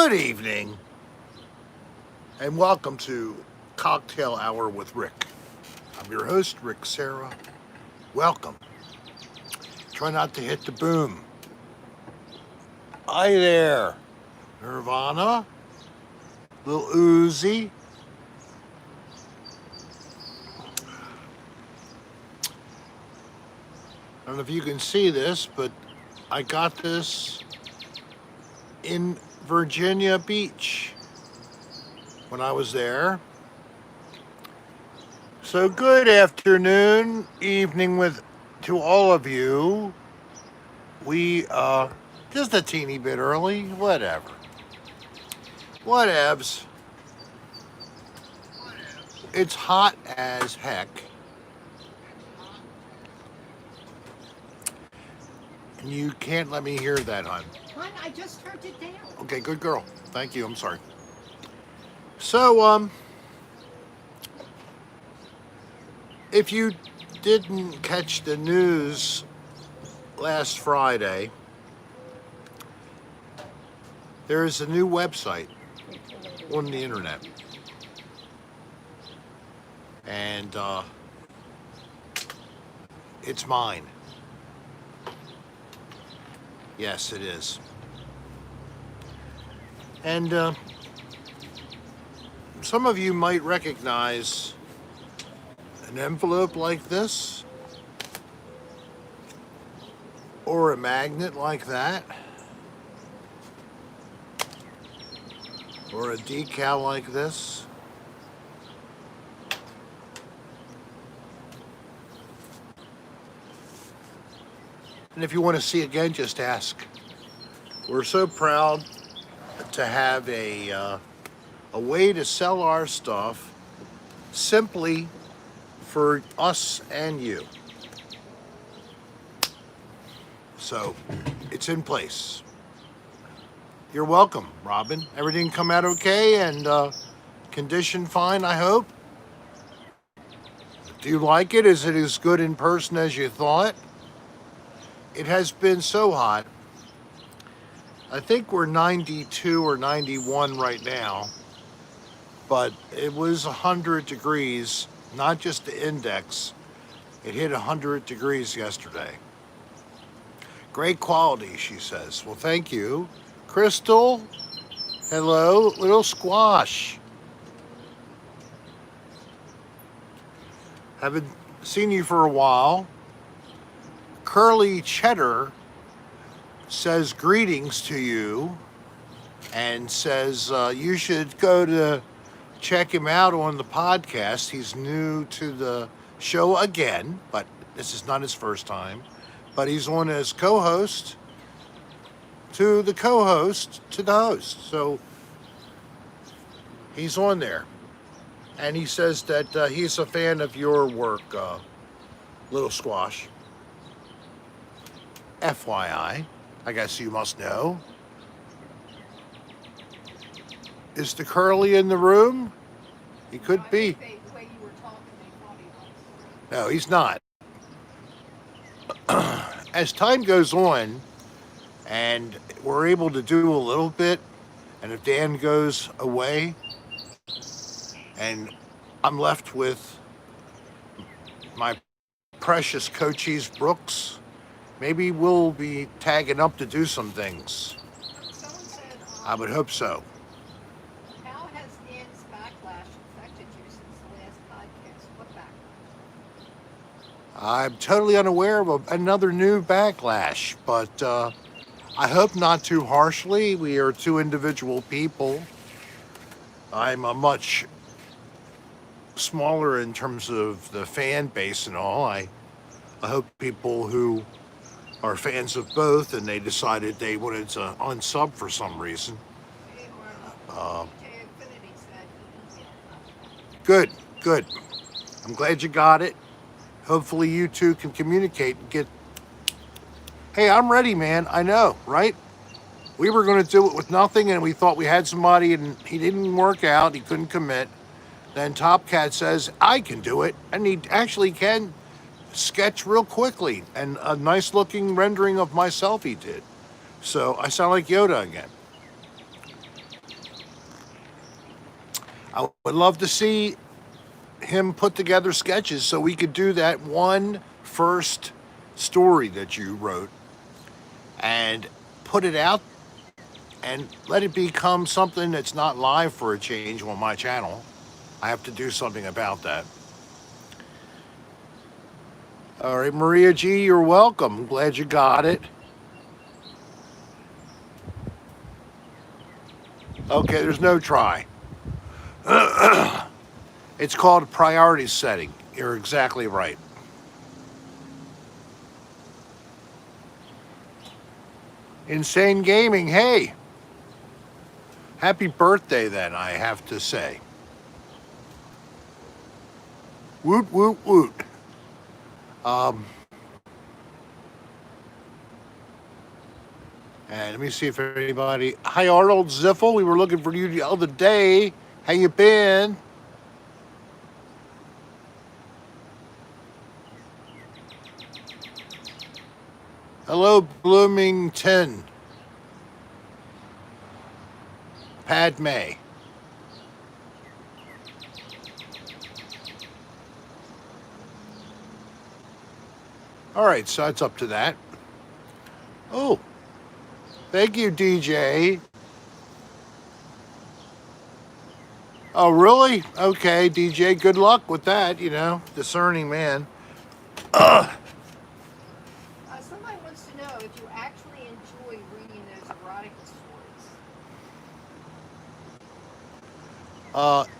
Good evening, and welcome to Cocktail Hour with Rick. I'm your host, Rick Sarah. Welcome. Try not to hit the boom. Hi there, Nirvana, Lil Uzi. I don't know if you can see this, but I got this in Virginia Beach when I was there. So good afternoon, evening to all of you. We just a teeny bit early, whatever. Whatevs. It's hot as heck. And you can't let me hear that, hon. Hon, I just turned it down. Okay, good girl. Thank you. I'm sorry. So, if you didn't catch the news last Friday, there's a new website on the internet. And it's mine. Yes, it is. And some of you might recognize an envelope like this, or a magnet like that, or a decal like this. And if you want to see again, just ask. We're so proud to have a way to sell our stuff simply for us and you. So it's in place. You're welcome, Robin. Everything come out okay and condition fine, I hope? Do you like it? Is it as good in person as you thought? It has been so hot. I think we're 92 or 91 right now, but it was 100 degrees, not just the index. It hit 100 degrees yesterday. Great quality, she says. Well, thank you. Crystal, hello, little squash. Haven't seen you for a while. Curly Cheddar says greetings to you and says you should go to check him out on the podcast. He's new to the show again, but this is not his first time. But he's on as co-host to the co-host to the host. So he's on there. And he says that he's a fan of your work, Little Squash. FYI, I guess you must know. Is the Curly in the room? He could be. The way you were talking, they thought he was. No, he's not. As time goes on and we're able to do a little bit, and if Dan goes away and I'm left with my precious Cochise Brooks, maybe we'll be tagging up to do some things. Someone said, I would hope so. how has Dan's backlash affected you since the last podcast? What backlash? I'm totally unaware of another new backlash, but I hope not too harshly. We are two individual people. I'm a much smaller in terms of the fan base and all. I hope people who are fans of both and they decided they wanted to unsub for some reason. Infinity said he Good. I'm glad you got it. Hopefully you two can communicate and get... Hey, I'm ready, man. I know, right? We were going to do it with nothing, and we thought we had somebody, and he didn't work out. He couldn't commit. Then Top Cat says, I can do it. And he actually can sketch real quickly. And a nice looking rendering of myself he did. So I sound like Yoda again. I would love to see him put together sketches so we could do that one first story that you wrote and put it out and let it become something that's not live for a change on my channel. I have to do something about that. All right, Maria G, you're welcome. Glad you got it. Okay, there's no try. It's called priority setting. You're exactly right. Insane Gaming, hey, happy birthday then, I have to say. Woot, woot, woot. Um, and let me see if anybody... Hi, Arnold Ziffel. We were looking for you the other day. How you been? Hello, Bloomington. Padme. All right, so it's up to that. Oh, thank you, DJ. Oh, really? Okay, DJ, good luck with that, you know, discerning man. Somebody wants to know if you actually enjoy reading those erotica stories.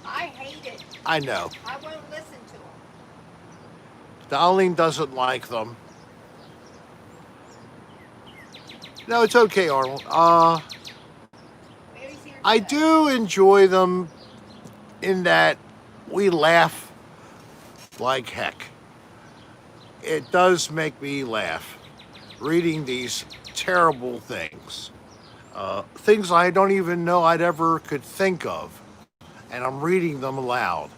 I hate it. I know. I won't listen to them. Dolline doesn't like them. No, it's okay, Arnold. Mary's here I today. do enjoy them in that we laugh like heck. It does make me laugh reading these terrible things. Things I don't even know I'd ever could think of. And I'm reading them aloud.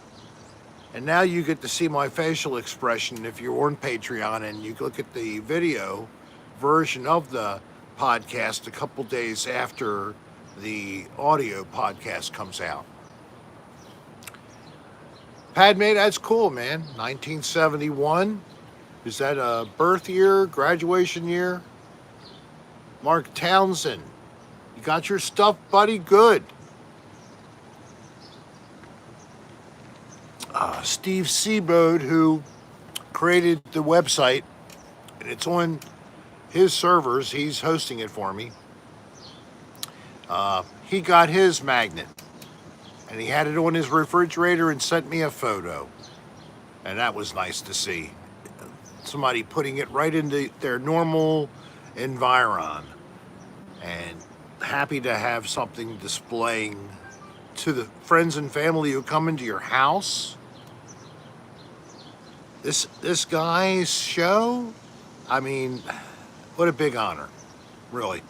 And now you get to see my facial expression if you're on Patreon and you look at the video version of the podcast a couple days after the audio podcast comes out. Padme, that's cool, man. 1971. Is that a birth year, graduation year? Mark Townsend, you got your stuff, buddy? Good. Steve Seabode, who created the website, and it's on his servers. He's hosting it for me. He got his magnet, and he had it on his refrigerator and sent me a photo. And that was nice to see. Somebody putting it right into their normal environ. And happy to have something displaying to the friends and family who come into your house. This guy's show, I mean, what a big honor, really.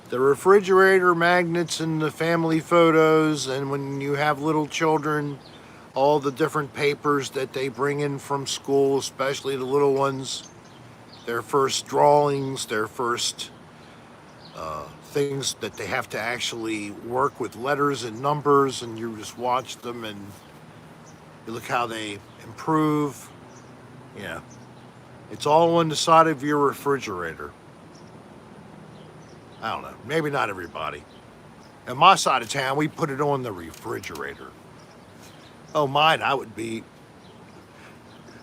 The refrigerator magnets and the family photos, and when you have little children, all the different papers that they bring in from school, especially the little ones, their first drawings, their first things that they have to actually work with letters and numbers, and you just watch them and you look how they improve. Yeah, it's all on the side of your refrigerator. I don't know, maybe not everybody. In my side of town, we put it on the refrigerator. Oh, mine, I would be...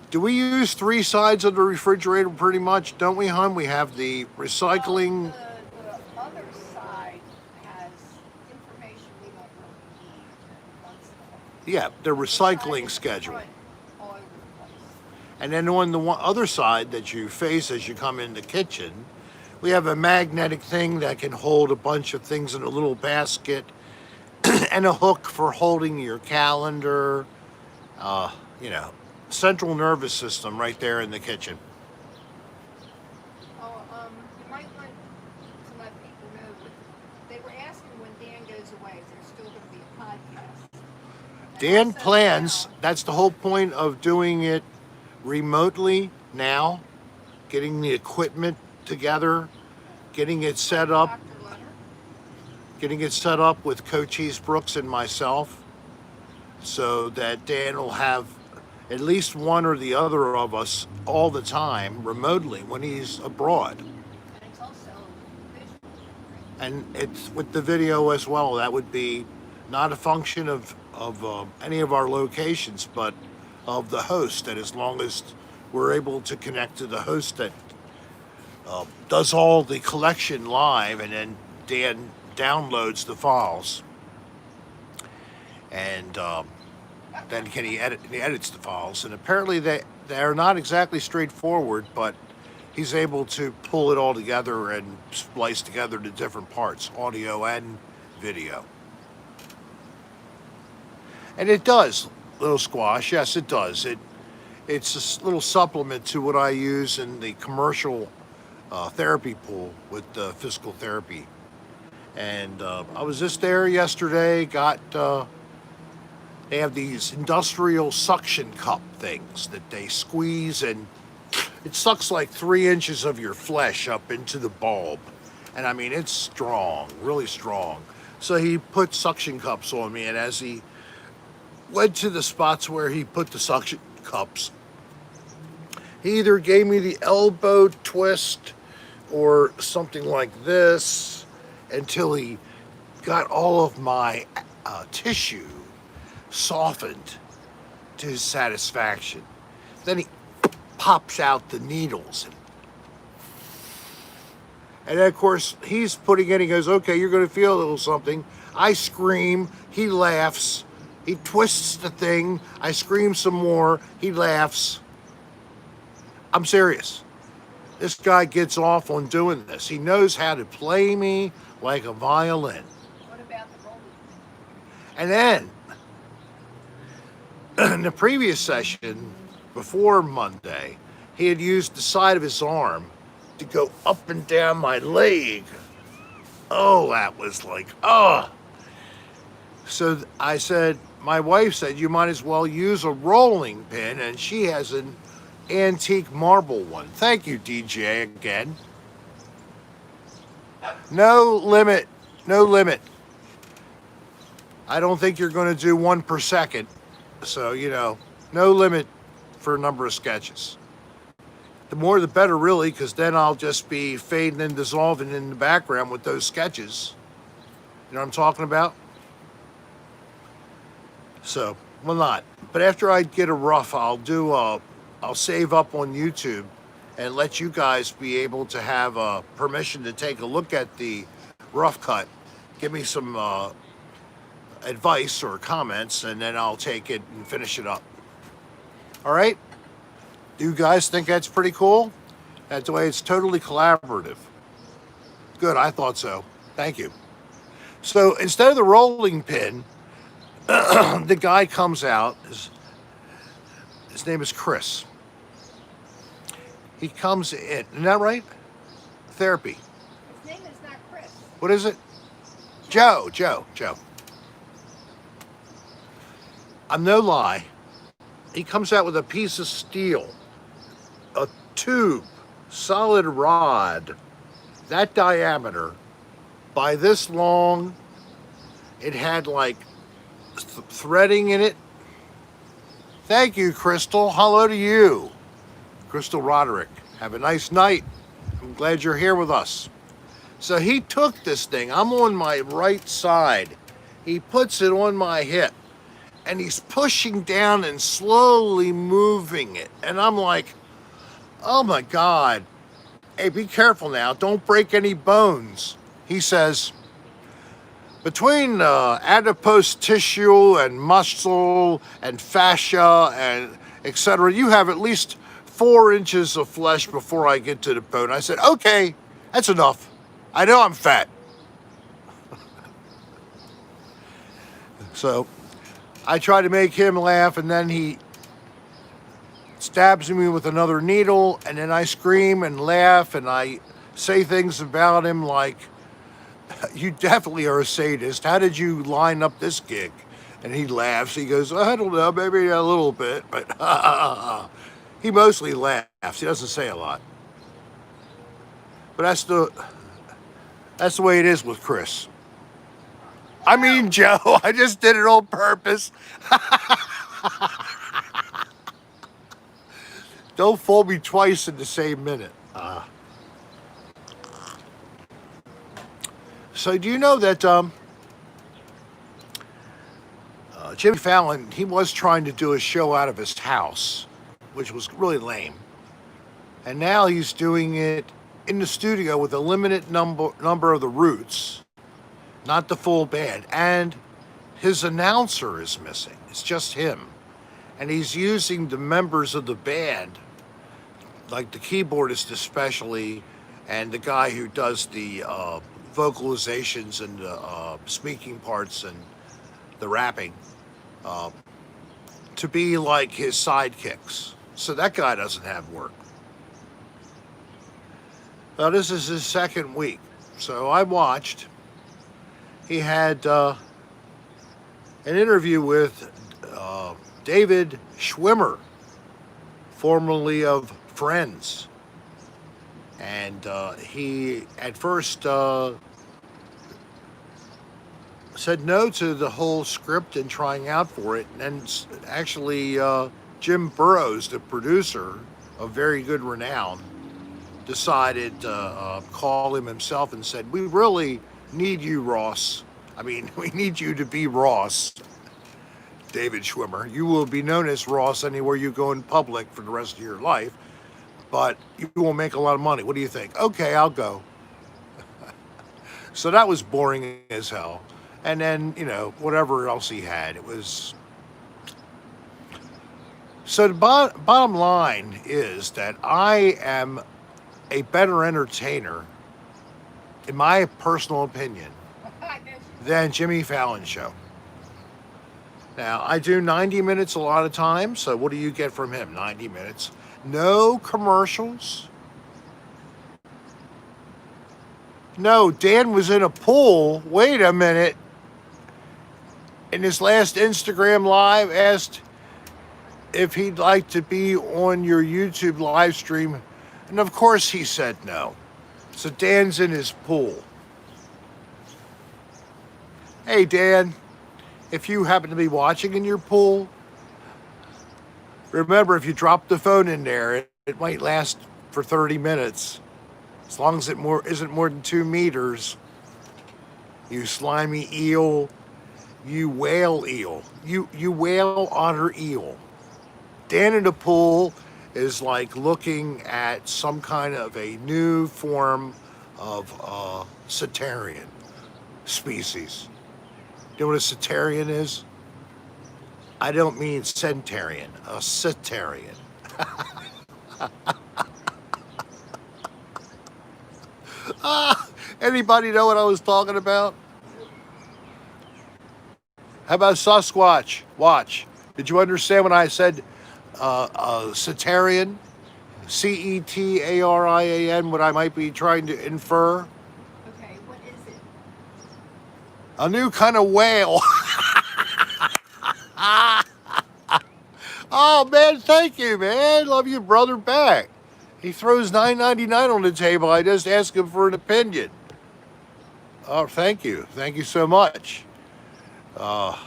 Do we use three sides of the refrigerator pretty much, don't we, hon? We have the recycling... Well, the other side has information we don't really need. Once Yeah, the recycling schedule. all over the place. And then on the other side that you face as you come in the kitchen, we have a magnetic thing that can hold a bunch of things in a little basket and a hook for holding your calendar. You know, central nervous system right there in the kitchen. Oh, you might want to let people know, but they were asking when Dan goes away, is there still going to be a podcast? And Dan also plans, now, that's the whole point of doing it remotely now, getting the equipment together, getting it set up, Dr. Leonard, getting it set up with Cochise Brooks and myself. so that Dan will have at least one or the other of us all the time remotely when he's abroad. And it's also visual, right? And it's with the video as well. That would be not a function of any of our locations, but of the host. And as long as we're able to connect to the host that does all the collection live, and then Dan downloads the files, and then he edits the files. And apparently they are not exactly straightforward, but he's able to pull it all together and splice together the different parts, audio and video. And it does, little squash. Yes, it does. It's a little supplement to what I use in the commercial therapy pool with physical therapy. And I was just there yesterday. They have these industrial suction cup things that they squeeze, and it sucks like 3 inches of your flesh up into the bulb. And I mean, it's strong, really strong. So he put suction cups on me, and as he went to the spots where he put the suction cups, he either gave me the elbow twist or something like this until he got all of my tissue softened to his satisfaction. Then he pops out the needles. And then, of course, he's putting in, he goes, okay, you're going to feel a little something. I scream, he laughs, he twists the thing, I scream some more, he laughs. I'm serious. This guy gets off on doing this. He knows how to play me like a violin. What about the rolling? And then, in the previous session, before Monday, he had used the side of his arm to go up and down my leg. Oh, that was like, oh. So I said, my wife said, you might as well use a rolling pin, and she has an antique marble one. Thank you, DJ, again. No limit, no limit. I don't think you're going to do one per second. So, no limit for a number of sketches. The more the better, really, because then I'll just be fading and dissolving in the background with those sketches. You know what I'm talking about? So, well, not. But after I get a rough, I'll save up on YouTube and let you guys be able to have permission to take a look at the rough cut. Give me some advice or comments, and then I'll take it and finish it up. All right? Do you guys think that's pretty cool? That's the way it's totally collaborative. Good, I thought so. Thank you. So instead of the rolling pin, the guy comes out. His name is Chris. He comes in. Isn't that right? Therapy. His name is not Chris. What is it? Joe. I'm no lie. He comes out with a piece of steel, a tube, solid rod, that diameter, by this long. It had like threading in it. Thank you, Crystal. Hello to you, Crystal Roderick. Have a nice night. I'm glad you're here with us. So he took this thing. I'm on my right side. He puts it on my hip, and he's pushing down and slowly moving it. And I'm like, oh my God. Hey, be careful now. Don't break any bones. He says, between adipose tissue and muscle and fascia and etc., you have at least 4 inches of flesh before I get to the bone. I said, okay, that's enough. I know I'm fat. So I try to make him laugh, and then he stabs me with another needle, and then I scream and laugh, and I say things about him like, you definitely are a sadist. How did you line up this gig? And he laughs. He goes, I don't know, maybe a little bit, but he mostly laughs. He doesn't say a lot. But that's the way it is with Chris. I mean, Joe, I just did it on purpose. Don't fool me twice in the same minute. So do you know that Jimmy Fallon, he was trying to do a show out of his house, which was really lame. And now he's doing it in the studio with a limited number of the Roots, not the full band. And his announcer is missing. It's just him. And he's using the members of the band, like the keyboardist especially, and the guy who does the vocalizations and the speaking parts and the rapping, to be like his sidekicks. So that guy doesn't have work. Now, this is his second week. So I watched. He had an interview with David Schwimmer, formerly of Friends. And he at first said no to the whole script and trying out for it. And actually, Jim Burrows, the producer of very good renown, decided to call him himself and said, "We really need you, Ross. I mean, we need you to be Ross, David Schwimmer. You will be known as Ross anywhere you go in public for the rest of your life, but you won't make a lot of money. What do you think?" "Okay, I'll go." So that was boring as hell. And then, whatever else he had, it was... So the bottom line is that I am a better entertainer, in my personal opinion, than Jimmy Fallon show. Now, I do 90 minutes a lot of times, so what do you get from him? 90 minutes. No commercials. No, Dan was in a pool. Wait a minute. In his last Instagram live, asked if he'd like to be on your YouTube live stream. And of course he said no. So Dan's in his pool. Hey, Dan, if you happen to be watching in your pool, remember, if you drop the phone in there, it might last for 30 minutes. As long as it isn't more than 2 meters. You slimy eel. You whale eel. You whale otter eel. Dan in the pool is like looking at some kind of a new form of cetarian species. You know what a cetarian is? I don't mean centarian, a cetarian. Anybody know what I was talking about? How about Sasquatch? Watch. Did you understand when I said cetarian? Cetarian, what I might be trying to infer? Okay, what is it? A new kind of whale. Oh, man, thank you, man. Love you, brother, back. He throws $9.99 on the table. I just asked him for an opinion. Oh, thank you. Thank you so much. I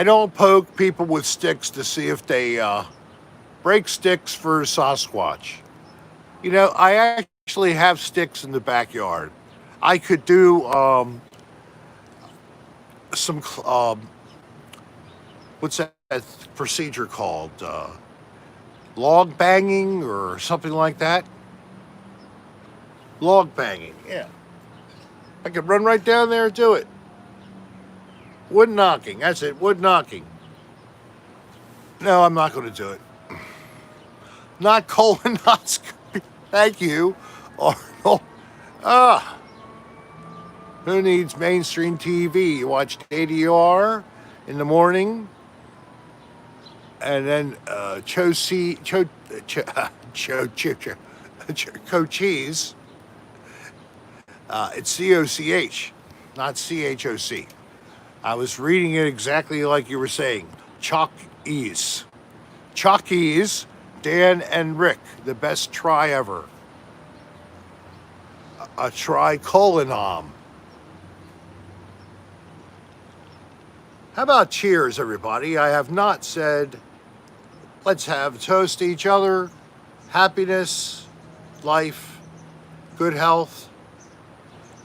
don't poke people with sticks to see if they break sticks for Sasquatch. I actually have sticks in the backyard. I could do some, what's that procedure called? Log banging or something like that? Log banging, yeah. I could run right down there and do it. Wood knocking, that's it, wood knocking. No, I'm not going to do it. Not colonoscopy. Thank you, Arnold. Who needs mainstream TV? You watch ADR in the morning, and then Cochise. It's COCH, not CHOC. I was reading it exactly like you were saying. Chalk-ease. Chalk-ease, Dan and Rick, the best try ever. A tricolonom. How about cheers, everybody? I have not said, let's have a toast to each other, happiness, life, good health,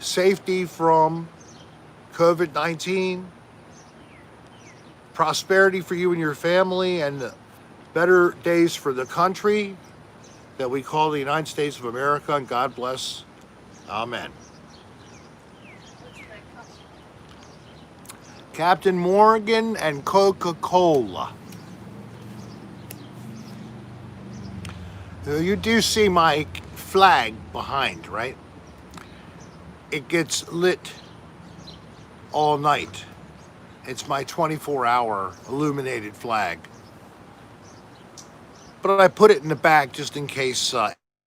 safety from COVID-19, prosperity for you and your family, and better days for the country that we call the United States of America, and God bless. Amen. What's in that cup? Captain Morgan and Coca-Cola. You do see my flag behind, right? It gets lit all night. It's my 24-hour illuminated flag. But I put it in the back just in case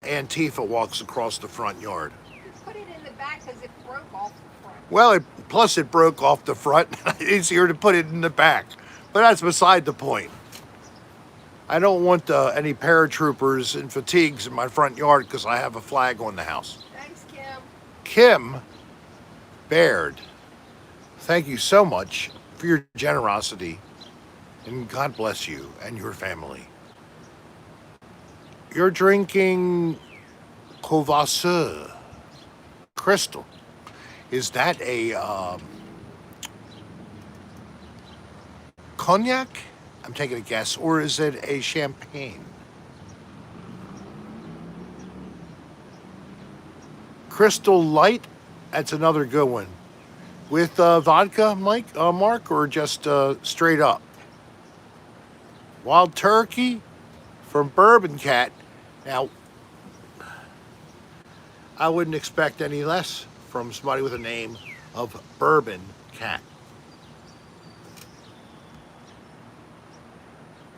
Antifa walks across the front yard. You put it in the back because it broke off the front. Well, plus it broke off the front. It's easier to put it in the back. But that's beside the point. I don't want any paratroopers in fatigues in my front yard because I have a flag on the house. Thanks, Kim. Kim Baird, thank you so much for your generosity, and God bless you and your family. You're drinking Courvoisier Crystal. Is that a cognac? I'm taking a guess. Or is it a champagne? Crystal Light? That's another good one. With vodka, Mark, or just straight up? Wild Turkey from Bourbon Cat. Now, I wouldn't expect any less from somebody with a name of Bourbon Cat.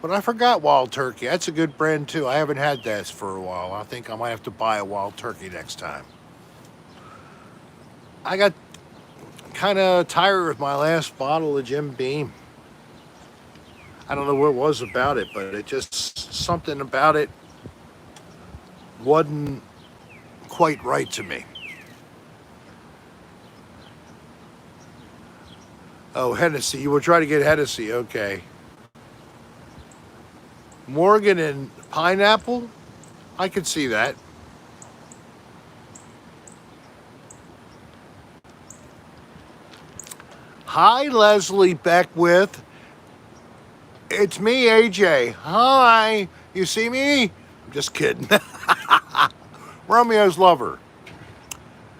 But I forgot Wild Turkey. That's a good brand too. I haven't had that for a while. I think I might have to buy a Wild Turkey next time. I got kind of tired with my last bottle of Jim Beam. I don't know what it was about it, but it just, something about it wasn't quite right to me. Oh, Hennessy. You will try to get Hennessy. Okay. Morgan and pineapple? I could see that. Hi, Leslie Beckwith. It's me, AJ. Hi. You see me? I'm just kidding. Romeo's lover.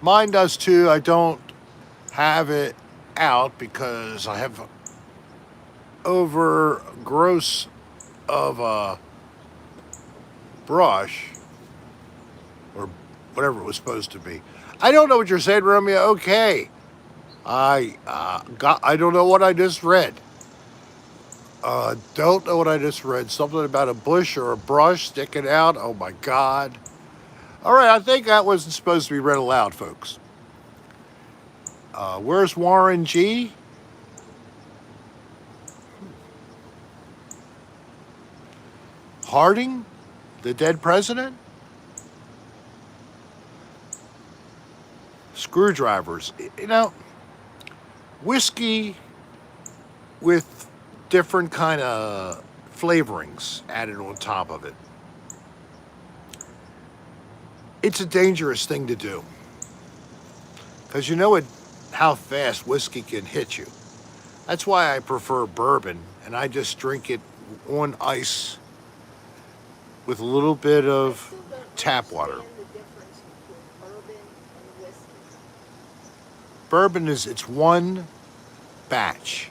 Mine does too. I don't have it out because I have over gross of a brush or whatever it was supposed to be. I don't know what you're saying, Romeo. Okay. I don't know what I just read. Don't know what I just read. Something about a bush or a brush sticking out. Oh my God. All right, I think that wasn't supposed to be read aloud, folks. Where's Warren G? Harding, the dead president? Screwdrivers. You know, whiskey with different kind of flavorings added on top of it. It's a dangerous thing to do. Because you know how fast whiskey can hit you. That's why I prefer bourbon, and I just drink it on ice with a little bit of tap water. The difference between bourbon and whiskey. Bourbon it's one batch.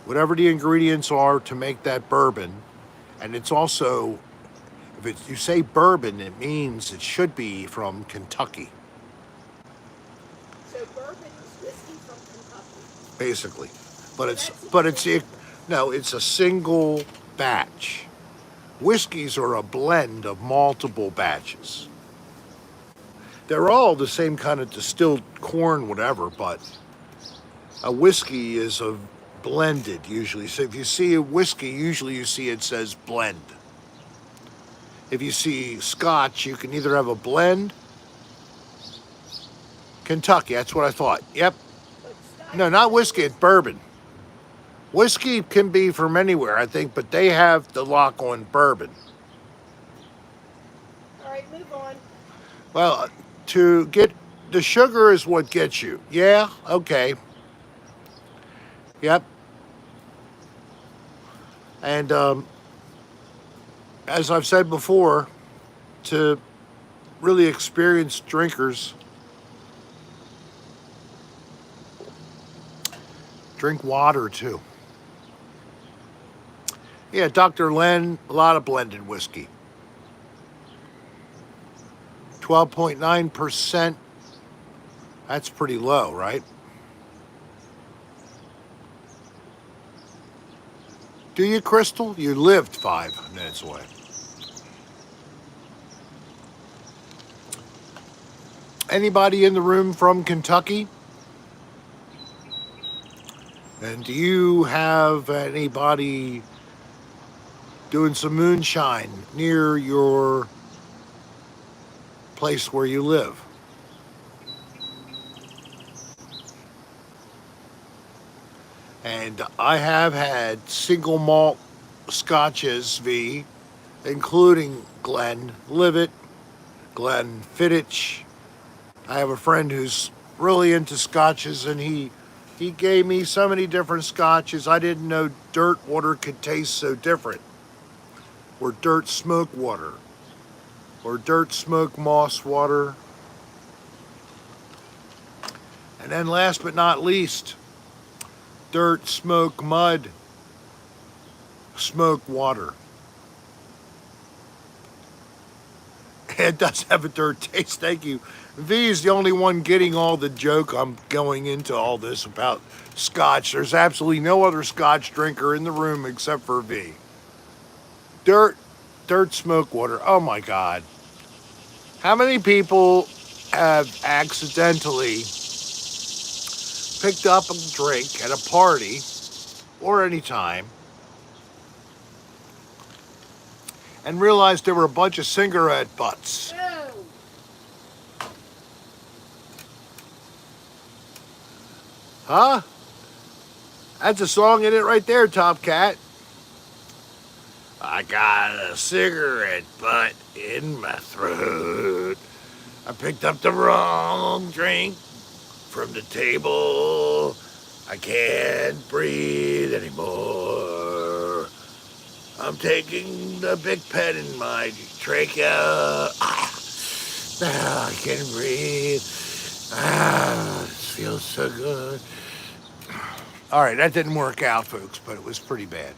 Whatever the ingredients are to make that bourbon, and it's also, if you say bourbon, it means it should be from Kentucky. So bourbon is whiskey from Kentucky. Basically, it's a single batch. Whiskeys are a blend of multiple batches. They're all the same kind of distilled corn, whatever, but a whiskey is a blended usually. So if you see a whiskey, usually you see it says blend. If you see Scotch, you can either have a blend. Kentucky, that's what I thought. Yep. No, not whiskey, it's bourbon. Whiskey can be from anywhere, I think, but they have the lock on bourbon. All right, move on. Well, to get the sugar is what gets you. Yeah, okay. Yep. And as I've said before, to really experienced drinkers, drink water too. Yeah, Dr. Len, a lot of blended whiskey. 12.9%. That's pretty low, right? Do you, Crystal? You lived 5 minutes away. Anybody in the room from Kentucky? And do you have anybody doing some moonshine near your place where you live? And I have had single malt scotches, V, including Glenlivet, Glenfiddich. I have a friend who's really into scotches, and he gave me so many different scotches. I didn't know dirt water could taste so different, or dirt smoke water, or dirt smoke moss water. And then last but not least, dirt smoke mud smoke water. It does have a dirt taste, thank you. V is the only one getting all the joke. I'm going into all this about scotch. There's absolutely no other scotch drinker in the room except for V. Dirt smoke water, oh my God. How many people have accidentally picked up a drink at a party or any time and realized there were a bunch of cigarette butts? No. Huh? That's a song in it right there, Top Cat. I got a cigarette butt in my throat. I picked up the wrong drink from the table. I can't breathe anymore. I'm taking the big pen in my trachea. I can't breathe. It feels so good. All right, that didn't work out, folks, but it was pretty bad.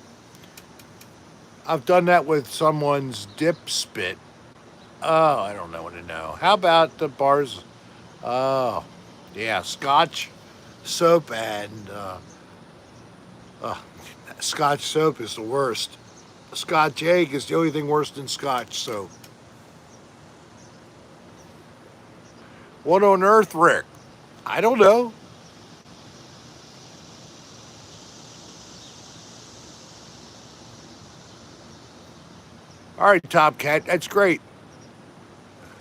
I've done that with someone's dip spit. Oh, I don't know what to know. How about the bars? Oh, yeah, Scotch soap and Scotch soap is the worst. Scotch egg is the only thing worse than Scotch soap. What on earth, Rick? I don't know. All right, Top Cat, that's great.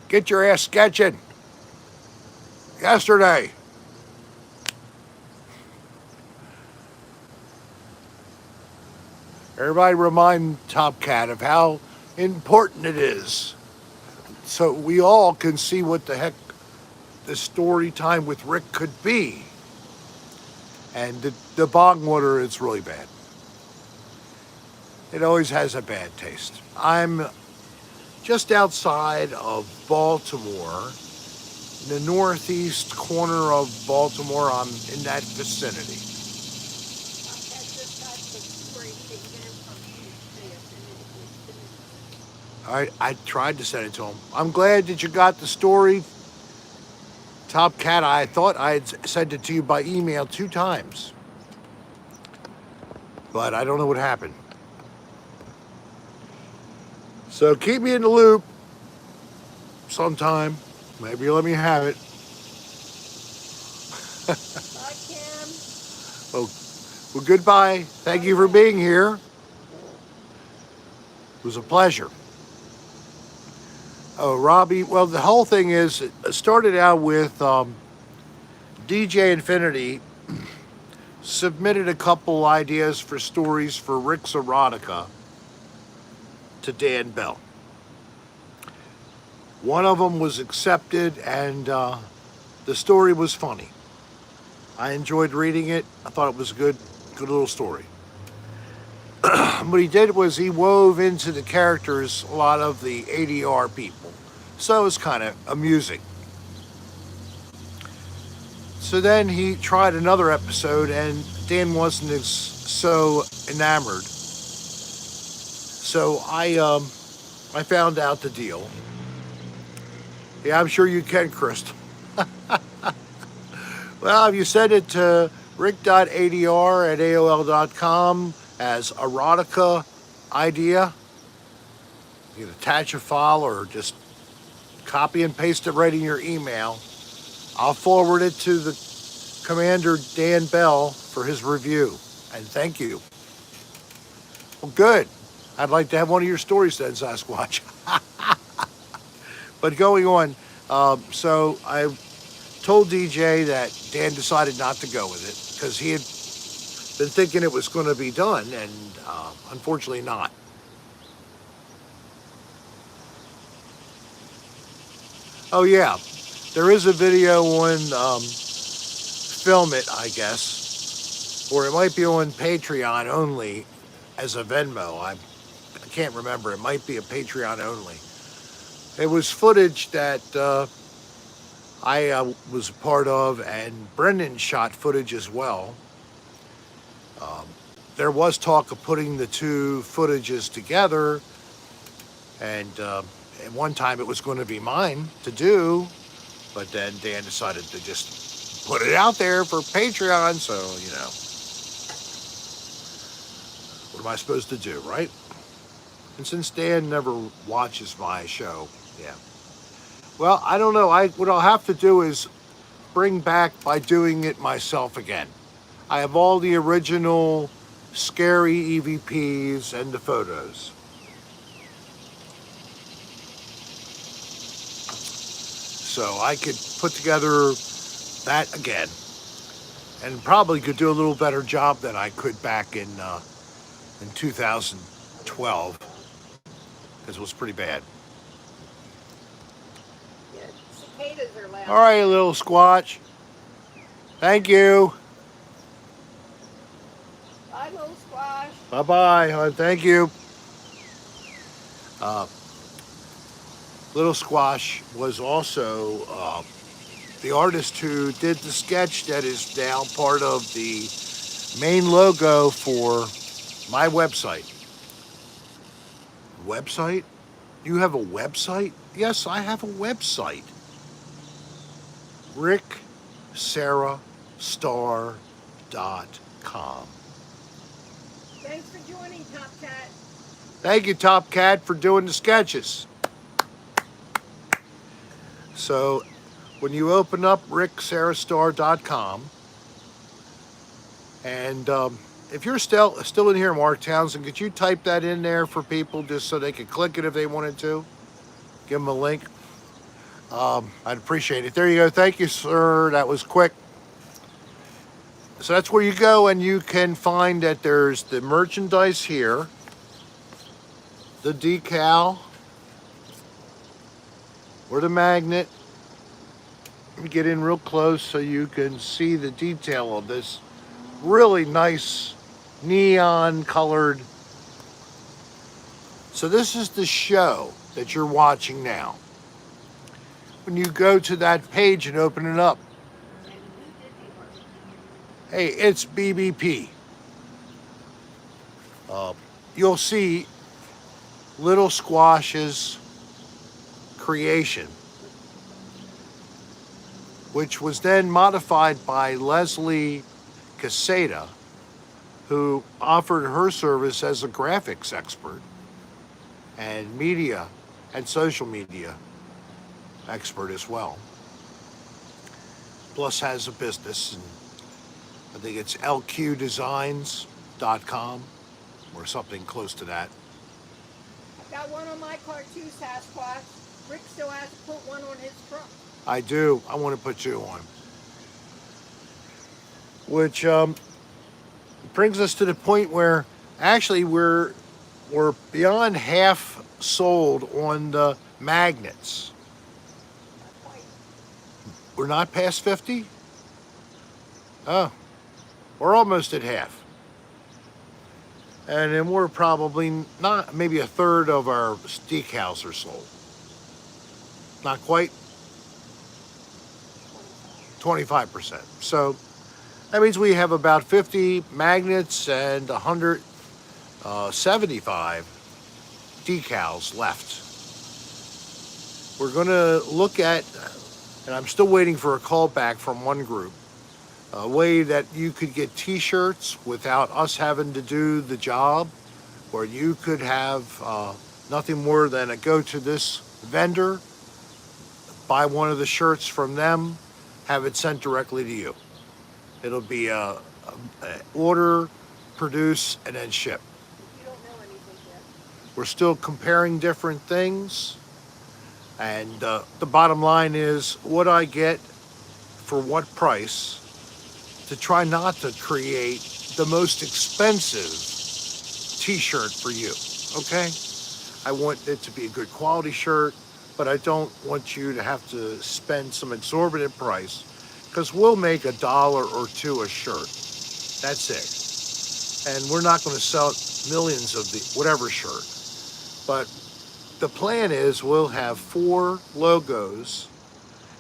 Get your ass sketching. Yesterday. Everybody remind Top Cat of how important it is, so we all can see what the heck the story time with Rick could be. And the bog water is really bad. It always has a bad taste. I'm just outside of Baltimore, in the northeast corner of Baltimore. I'm in that vicinity. I tried to send it to him. I'm glad that you got the story, Top Cat. I thought I had sent it to you by email 2 times, but I don't know what happened. So keep me in the loop sometime. Maybe you'll let me have it. Bye, Kim. Well, goodbye. Thank you for being here. It was a pleasure. Oh, Robbie, well, the whole thing is, it started out with DJ Infinity submitted a couple ideas for stories for Rick's Erotica to Dan Bell. One of them was accepted, and the story was funny. I enjoyed reading it. I thought it was a good little story. What he did was he wove into the characters a lot of the ADR people. So it was kind of amusing. So then he tried another episode, and Dan wasn't as so enamored. So I found out the deal. Yeah, I'm sure you can, Crystal. Well, if you send it to rick.adr@aol.com as erotica idea, you can attach a file or just copy and paste it right in your email. I'll forward it to the Commander Dan Bell for his review. And thank you. Well, good. I'd like to have one of your stories then, Sasquatch. But going on, so I told DJ that Dan decided not to go with it because he had been thinking it was going to be done, and unfortunately not. Oh yeah, there is a video on Film It, I guess, or it might be on Patreon only as a Venmo. I can't remember. It might be a Patreon only. It was footage that I was a part of, and Brendan shot footage as well. There was talk of putting the two footages together, and at one time it was going to be mine to do, but then Dan decided to just put it out there for Patreon, so, you know, what am I supposed to do, right? And since Dan never watches my show, yeah. Well, I don't know. What I'll have to do is bring back by doing it myself again. I have all the original scary EVPs and the photos. So I could put together that again, and probably could do a little better job than I could back in 2012, because it was pretty bad. Yeah, cicadas are loud. All right, little squatch. Thank you. Bye, little squash. Bye-bye, hon. Thank you. Little Squash was also the artist who did the sketch that is now part of the main logo for my website. Website? You have a website? Yes, I have a website. ricksarahstar.com. Thanks for joining, Top Cat. Thank you, Top Cat, for doing the sketches. So when you open up ricksarahstar.com, and if you're still in here, Mark Townsend, could you type that in there for people just so they could click it if they wanted to? Give them a link. I'd appreciate it. There you go. Thank you, sir. That was quick. So that's where you go, and you can find that there's the merchandise here, the decal, or the magnet. Let me get in real close so you can see the detail of this really nice neon colored. So this is the show that you're watching now. When you go to that page and open it up, hey, it's BBP. You'll see Little Squash's creation, which was then modified by Leslie Caseta, who offered her service as a graphics expert and media and social media expert as well. Plus has a business, and I think it's lqdesigns.com or something close to that. Got one on my car too, Sasquatch. Rick still has to put one on his truck. I do. I want to put two on. Which brings us to the point where actually we're beyond half sold on the magnets. Not quite. We're not past 50? Oh, we're almost at half. And then we're probably not, maybe a third of our decals are sold. Not quite 25%. So that means we have about 50 magnets and 175 decals left. We're going to look at, and I'm still waiting for a call back from one group, a way that you could get t-shirts without us having to do the job, where you could have nothing more than a go to this vendor, buy one of the shirts from them, have it sent directly to you. It'll be a order, produce, and then ship. You don't know anything yet. We're still comparing different things, and the bottom line is what I get for what price, to try not to create the most expensive t-shirt for you, okay? I want it to be a good quality shirt, but I don't want you to have to spend some exorbitant price, because we'll make $1 or $2 a shirt. That's it. And we're not going to sell millions of the whatever shirt. But the plan is we'll have 4 logos,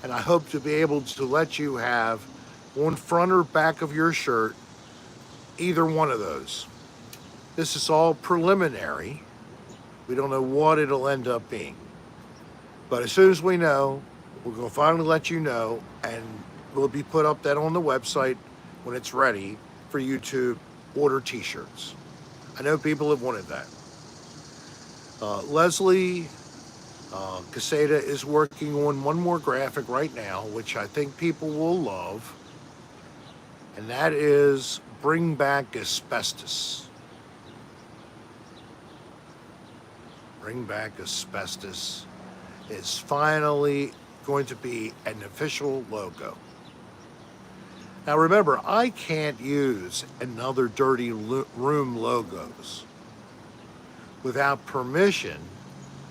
and I hope to be able to let you have on front or back of your shirt either one of those. This is all preliminary. We don't know what it'll end up being. But as soon as we know, we're going to finally let you know, and we'll be put up that on the website when it's ready for you to order t-shirts. I know people have wanted that. Leslie Caseta is working on one more graphic right now, which I think people will love, and that is Bring Back Asbestos. Bring Back Asbestos is finally going to be an official logo. Now remember, I can't use another Dirty Room logos without permission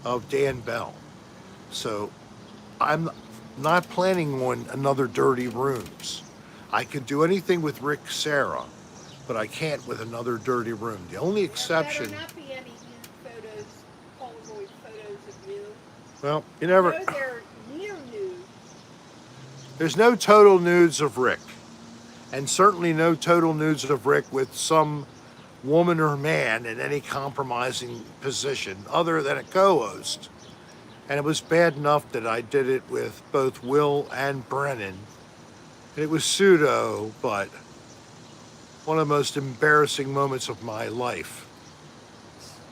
of Dan Bell. So I'm not planning on another Dirty Rooms. I could do anything with Rick Serra, but I can't with another Dirty Room. The only exception... There better not be any nude photos, Polaroid photos of you. Well, you never... I know they're near nude. There's no total nudes of Rick. And certainly no total nudes of Rick with some woman or man in any compromising position other than a co-host. And it was bad enough that I did it with both Will and Brennan. And it was pseudo, but one of the most embarrassing moments of my life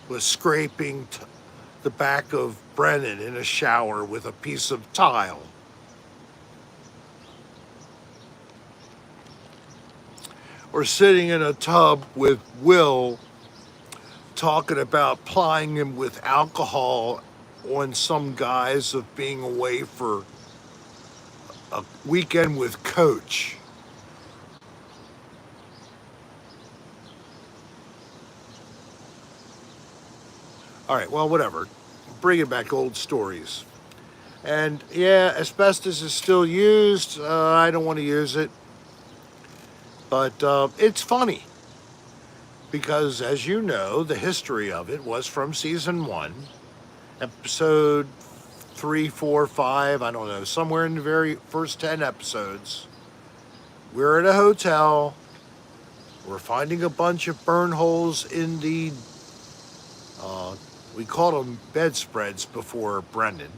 was scraping the back of Brennan in a shower with a piece of tile. Or sitting in a tub with Will talking about plying him with alcohol on some guise of being away for a weekend with Coach. All right, well, whatever. Bringing back old stories. And yeah, asbestos is still used. I don't want to use it. But it's funny because, as you know, the history of it was from season 1, episode 3, 4, 5, I don't know, somewhere in the very first 10 episodes. We're at a hotel. We're finding a bunch of burn holes in the, we called them bedspreads before, Brendan.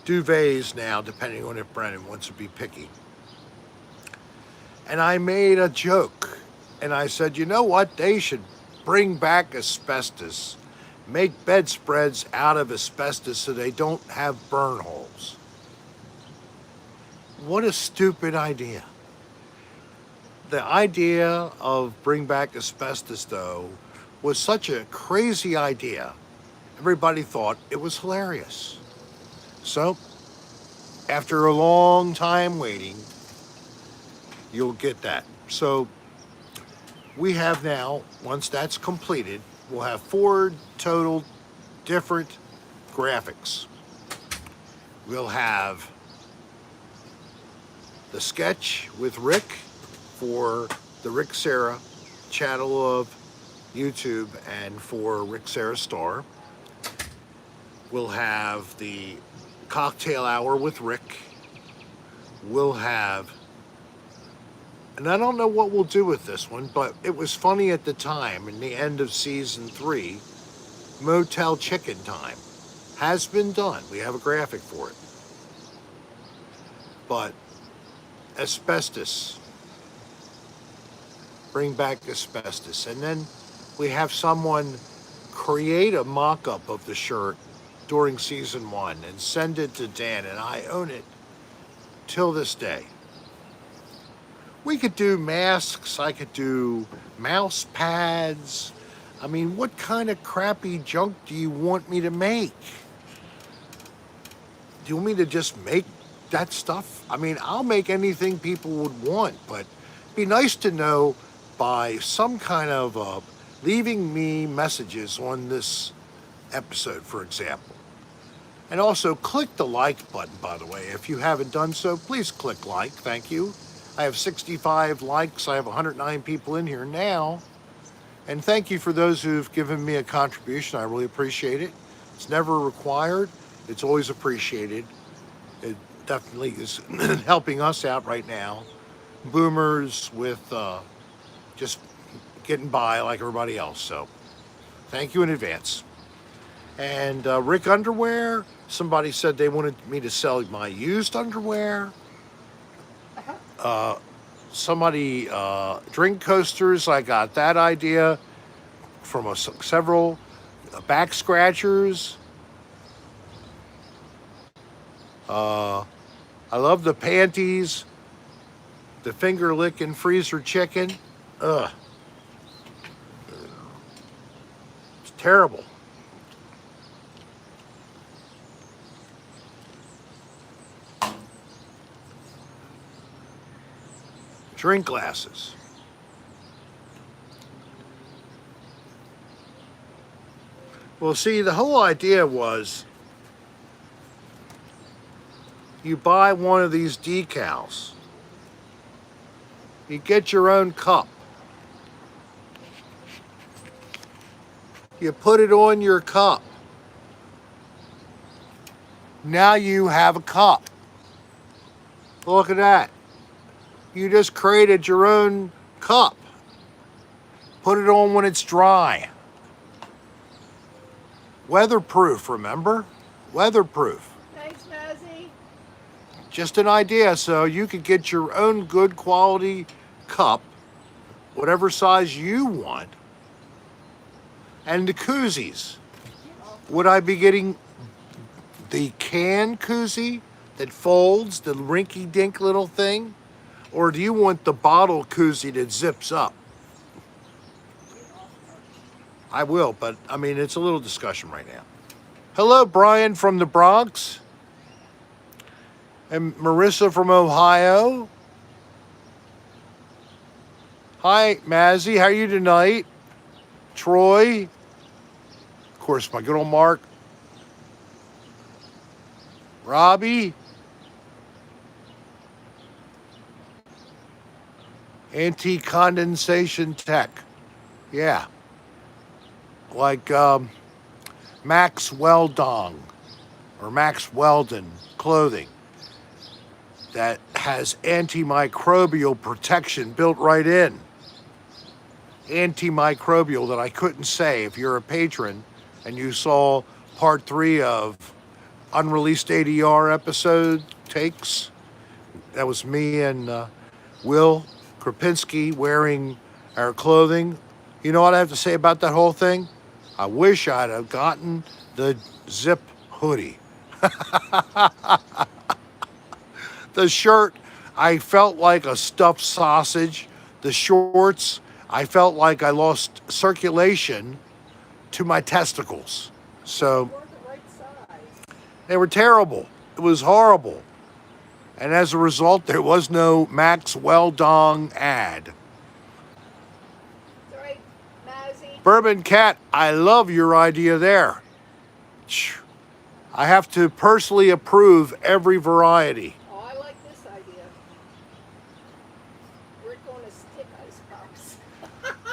Duvets now, depending on if Brendan wants to be picky. And I made a joke, and I said, you know what? They should bring back asbestos, make bedspreads out of asbestos so they don't have burn holes. What a stupid idea. The idea of bring back asbestos, though, was such a crazy idea. Everybody thought it was hilarious. So, after a long time waiting, you'll get that. So we have now, once that's completed, we'll have 4 total different graphics. We'll have the sketch with Rick for the Rick Sarah channel of YouTube and for Rick Sarah Star. We'll have the cocktail hour with Rick. We'll have, and I don't know what we'll do with this one, but it was funny at the time in the end of season 3, Motel Chicken Time has been done. We have a graphic for it. But asbestos, bring back asbestos. And then we have someone create a mock-up of the shirt during season 1 and send it to Dan, and I own it till this day. We could do masks, I could do mouse pads. I mean, what kind of crappy junk do you want me to make? Do you want me to just make that stuff? I mean, I'll make anything people would want, but it'd be nice to know by some kind of leaving me messages on this episode, for example. And also click the like button, by the way. If you haven't done so, please click like. Thank you. I have 65 likes. I have 109 people in here now. And thank you for those who've given me a contribution. I really appreciate it. It's never required. It's always appreciated. It definitely is helping us out right now. Boomers with just getting by like everybody else. So thank you in advance. And Rick Underwear, somebody said they wanted me to sell my used underwear. Somebody, drink coasters, I got that idea from several back scratchers. I love the panties, the finger licking freezer chicken. Ugh. It's terrible. Drink glasses. Well, see, the whole idea was you buy one of these decals. You get your own cup. You put it on your cup. Now you have a cup. Look at that. You just created your own cup. Put it on when it's dry. Weatherproof, remember? Weatherproof. Thanks, Mazzy. Just an idea, so you could get your own good quality cup, whatever size you want. And the koozies. Would I be getting the can koozie that folds, the rinky-dink little thing? Or do you want the bottle koozie that zips up? I will, but I mean, it's a little discussion right now. Hello, Brian from the Bronx. And Marissa from Ohio. Hi, Mazzy. How are you tonight? Troy. Of course, my good old Mark. Robbie. Anti-condensation tech. Yeah. Like Max Weldon or Max Weldon clothing that has antimicrobial protection built right in. Antimicrobial that I couldn't say if you're a patron and you saw part 3 of unreleased ADR episode takes. That was me and Will Krapinski wearing our clothing. You know what I have to say about that whole thing? I wish I'd have gotten the zip hoodie. The shirt, I felt like a stuffed sausage. The shorts, I felt like I lost circulation to my testicles. So they were terrible. It was horrible. And as a result, there was no Max Weldon ad. Bourbon Cat, I love your idea there. I have to personally approve every variety. Oh, I like this idea. Rick on a stick ice pops.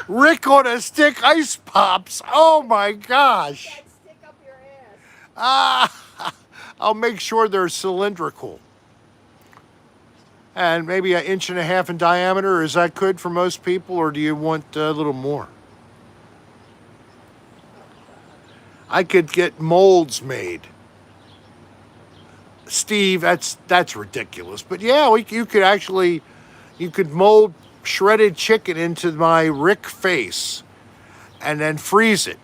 Rick on a stick ice pops. Oh my gosh. That stick up your ass. Ah, I'll make sure they're cylindrical. And maybe 1.5 inches in diameter. Is that good for most people, or do you want a little more? I could get molds made. Steve, that's ridiculous. But yeah, you could mold shredded chicken into my Rick face and then freeze it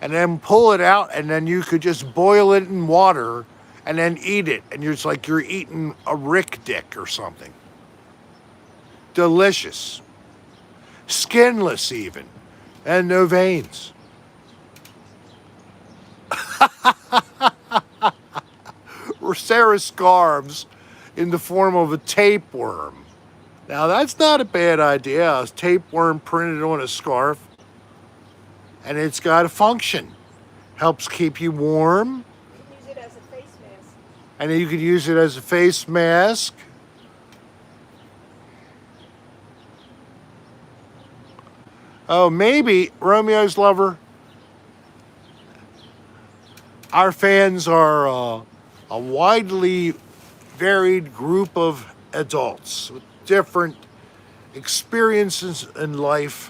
and then pull it out, and then you could just boil it in water and then eat it. And it's like you're eating a Rick dick or something. Delicious. Skinless even. And no veins. Sarah scarves in the form of a tapeworm. Now that's not a bad idea. A tapeworm printed on a scarf. And it's got a function. Helps keep you warm. You can use it as a face mask. And you could use it as a face mask. Oh, maybe, Romeo's lover, our fans are a widely varied group of adults with different experiences in life,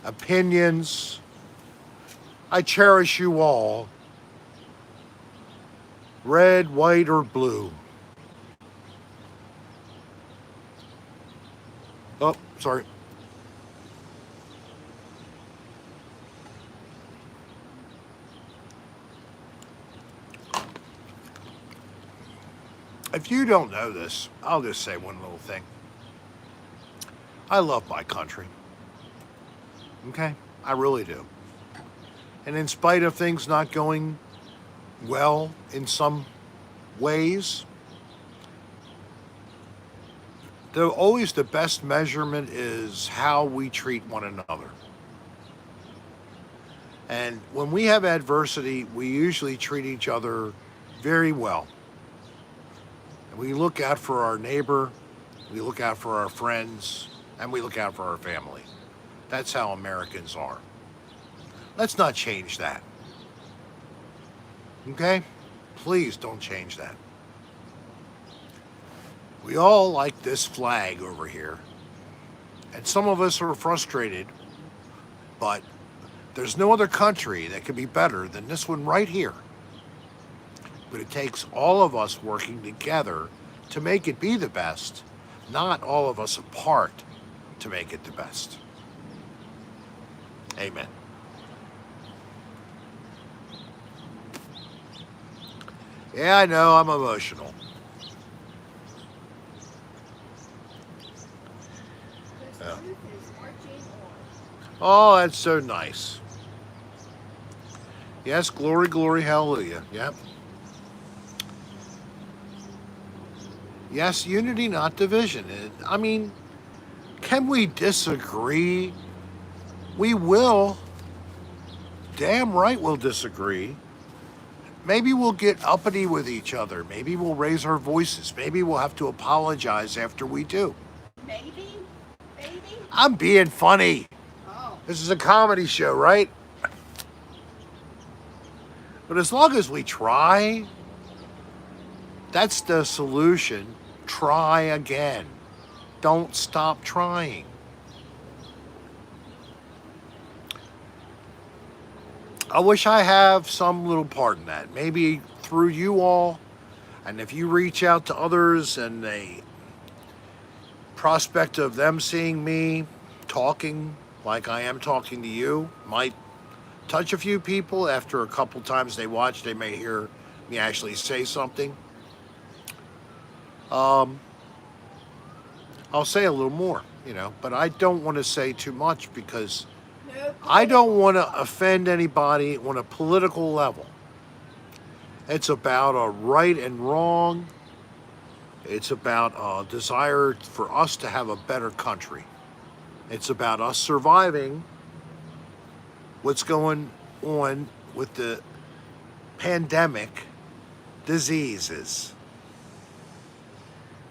opinions. I cherish you all, red, white, or blue. Oh, sorry. If you don't know this, I'll just say one little thing. I love my country. Okay? I really do. And in spite of things not going well in some ways, always the best measurement is how we treat one another. And when we have adversity, we usually treat each other very well. We look out for our neighbor, we look out for our friends, and we look out for our family. That's how Americans are. Let's not change that. Okay? Please don't change that. We all like this flag over here. And some of us are frustrated, but there's no other country that could be better than this one right here. But it takes all of us working together to make it be the best, not all of us apart to make it the best. Amen. Yeah, I know, I'm emotional. The truth is marching on. Oh, that's so nice. Yes, glory, glory, hallelujah. Yep. Yes, unity, not division. I mean, can we disagree? We will. Damn right we'll disagree. Maybe we'll get uppity with each other. Maybe we'll raise our voices. Maybe we'll have to apologize after we do. Maybe? Maybe? I'm being funny. Oh. This is a comedy show, right? But as long as we try, that's the solution. Try again. Don't stop trying. I wish I have some little part in that. Maybe through you all. And if you reach out to others and the prospect of them seeing me talking like I am talking to you might touch a few people. After a couple times they watch, they may hear me actually say something. I'll say a little more, but I don't want to say too much because I don't want to offend anybody on a political level. It's about a right and wrong. It's about a desire for us to have a better country. It's about us surviving what's going on with the pandemic diseases.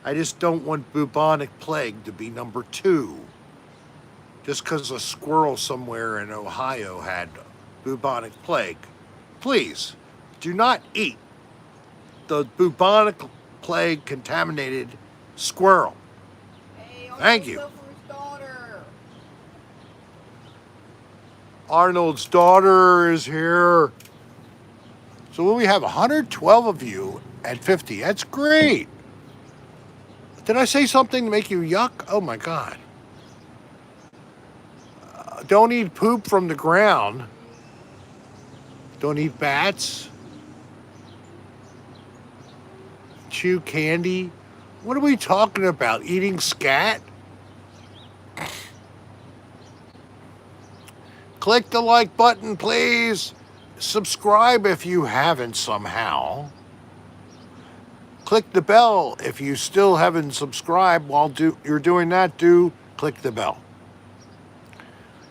I just don't want bubonic plague to be number 2. Just because a squirrel somewhere in Ohio had bubonic plague. Please, do not eat the bubonic plague contaminated squirrel. Hey, Thank Uncle you. Gopher's daughter. Arnold's daughter is here. So when we have 112 of you at 50, that's great. Did I say something to make you yuck? Oh my God. Don't eat poop from the ground. Don't eat bats. Chew candy. What are we talking about? Eating scat? Click the like button, please. Subscribe if you haven't somehow. Click the bell if you still haven't subscribed. While you're doing that, do click the bell.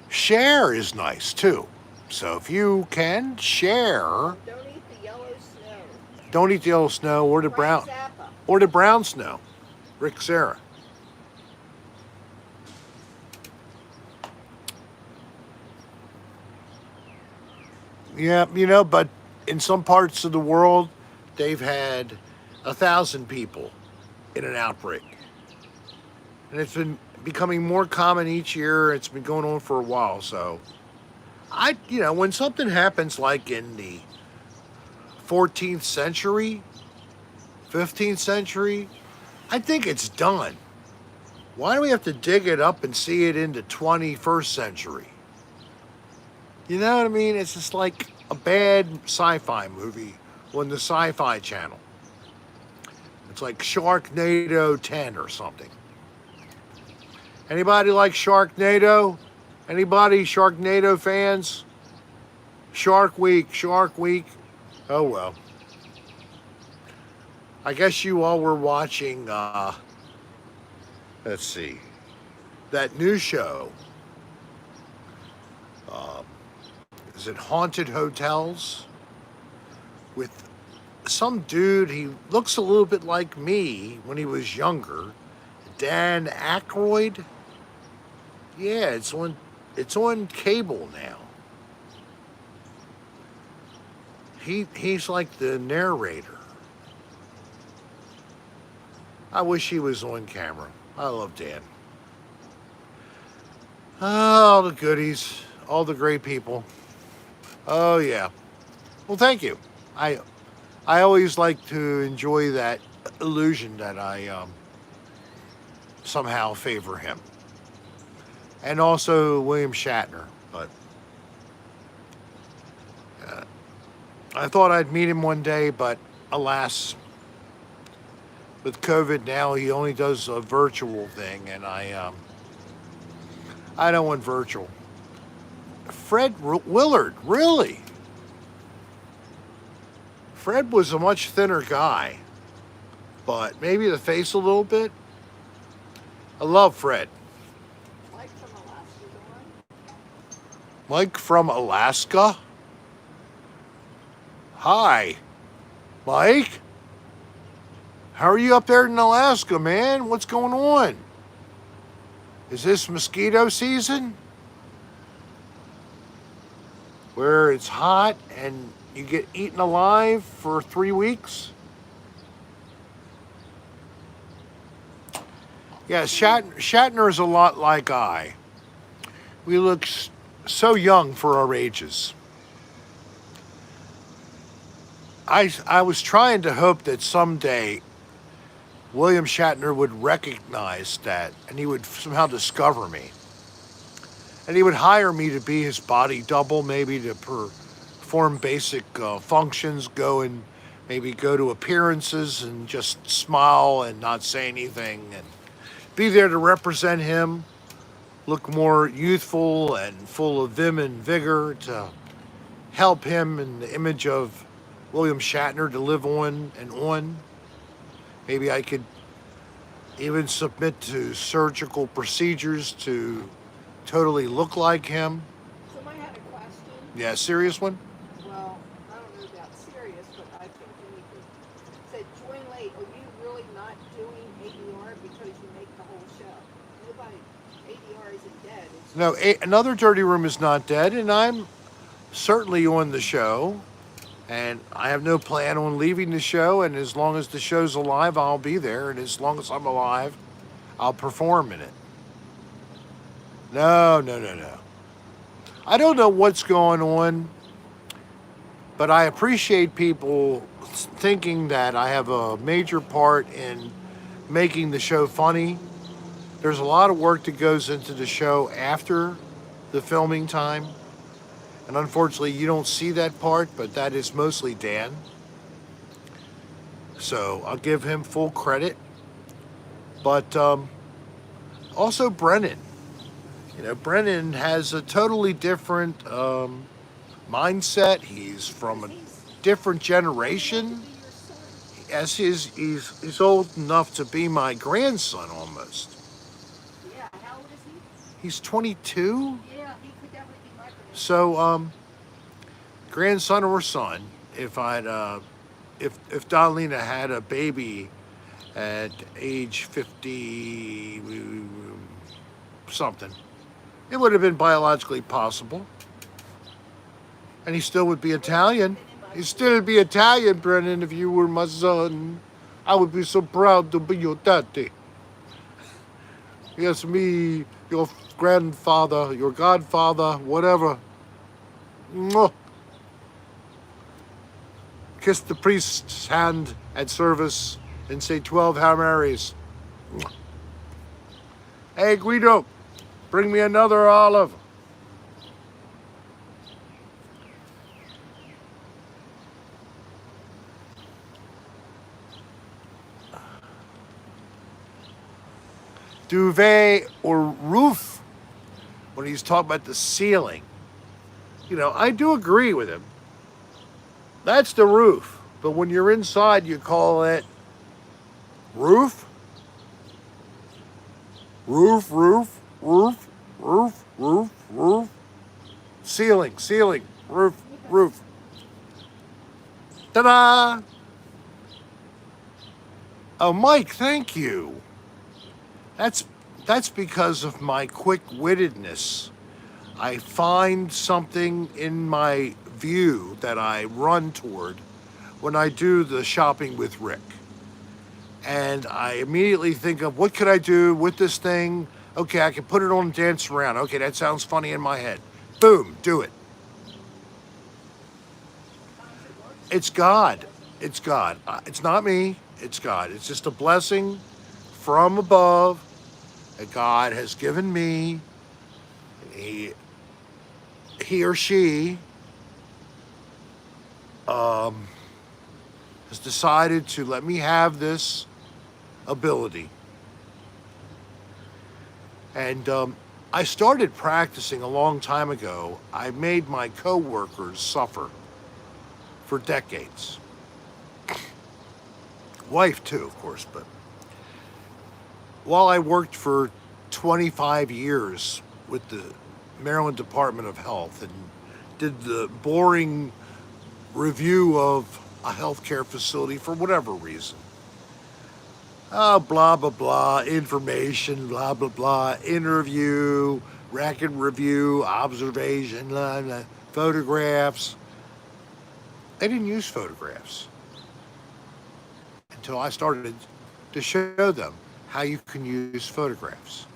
Share is nice too. So if you can share, Don't eat the yellow snow. don't eat the yellow snow or the Frank brown Zappa. or the brown snow. Rick Serra. Yeah, but in some parts of the world, they've had 1,000 people in an outbreak. And it's been becoming more common each year. It's been going on for a while. So, when something happens like in the 14th century, 15th century, I think it's done. Why do we have to dig it up and see it in the 21st century? You know what I mean? It's just like a bad sci-fi movie on the Sci-Fi Channel. It's like Sharknado 10 or something. Anybody like Sharknado? Anybody Sharknado fans? Shark Week. Oh well. I guess you all were watching, let's see, that new show. Is it Haunted Hotels? With some dude, he looks a little bit like me when he was younger. Dan Aykroyd. Yeah, it's on cable now. He's like the narrator. I wish he was on camera. I love Dan. All the goodies, all the great people. Oh yeah. Well, thank you. I always like to enjoy that illusion that I somehow favor him, and also William Shatner. But I thought I'd meet him one day, but alas, with COVID now, he only does a virtual thing, and I don't want virtual. Fred Willard, really? Fred was a much thinner guy, but maybe the face a little bit. I love Fred. Mike from Alaska's on. Mike from Alaska? Hi, Mike. How are you up there in Alaska, man? What's going on? Is this mosquito season? Where it's hot and you get eaten alive for 3 weeks? Yeah, Shatner is a lot like I. We look so young for our ages. I was trying to hope that someday William Shatner would recognize that and he would somehow discover me. And he would hire me to be his body double, maybe to perform basic functions, maybe go to appearances and just smile and not say anything and be there to represent him, look more youthful and full of vim and vigor to help him in the image of William Shatner to live on and on. Maybe I could even submit to surgical procedures to totally look like him. Somebody had a question. Yeah, serious one? Well, I don't know about serious, but I think you need to say join late. Are you really not doing ADR because you make the whole show? Nobody, ADR isn't dead. It's No, just another dirty room is not dead, and I'm certainly on the show, and I have no plan on leaving the show. And as long as the show's alive, I'll be there, and as long as I'm alive, I'll perform in it. No, no, no, no. I don't know what's going on, but I appreciate people thinking that I have a major part in making the show funny. There's a lot of work that goes into the show after the filming time. And unfortunately, you don't see that part, but that is mostly Dan. So I'll give him full credit. But also Brennan. You know, Brennan has a totally different mindset. He's from a different getting ready to generation. be your son. As he's old enough to be my grandson almost. Yeah, how old is he? He's 22. Yeah, he could definitely be my grandson. So grandson or son, if Donlena had a baby at age 50 something, it would have been biologically possible. And he still would be Italian. He'd still be Italian, Brennan, if you were my son. I would be so proud to be your daddy. Yes, me, your grandfather, your godfather, whatever. Mwah. Kiss the priest's hand at service and say 12 Hail Marys. Mwah. Hey, Guido, bring me another olive. Duvet or roof, when he's talking about the ceiling. You know, I do agree with him. That's the roof. But when you're inside, you call it roof? Roof, roof, roof, roof, roof, roof. Ceiling, ceiling, roof, roof. Ta-da! Oh, Mike, thank you. That's that's because of my quick-wittedness. I find something in my view that I run toward when I do the shopping with Rick. And I immediately think of what could I do with this thing? Okay, I can put it on and dance around. Okay, that sounds funny in my head. Boom, do it. Sometimes it works, It's sometimes it God. doesn't. It's God. It's not me. It's God. It's just a blessing from above that God has given me. He, he or she has decided to let me have this ability. And I started practicing a long time ago. I made my coworkers suffer for decades. Wife too, of course, but while I worked for 25 years with the Maryland Department of Health and did the boring review of a healthcare facility for whatever reason. Blah, blah, blah, information, blah, blah, blah, interview, record review, observation, blah, blah, photographs. They didn't use photographs until I started to show them how you can use photographs.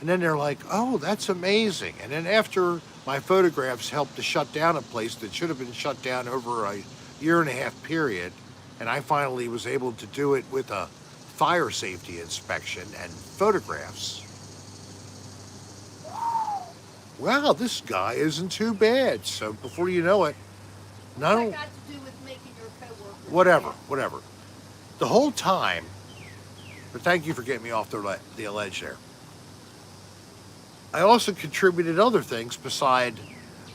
And then they're like, oh, that's amazing. And then after my photographs helped to shut down a place that should have been shut down over a year and a half period, and I finally was able to do it with a fire safety inspection and photographs. Wow, this guy isn't too bad. So before you know it, What's that no, got to do with making your coworkers whatever, mad? whatever. The whole time, but thank you for getting me off the ledge there. I also contributed other things beside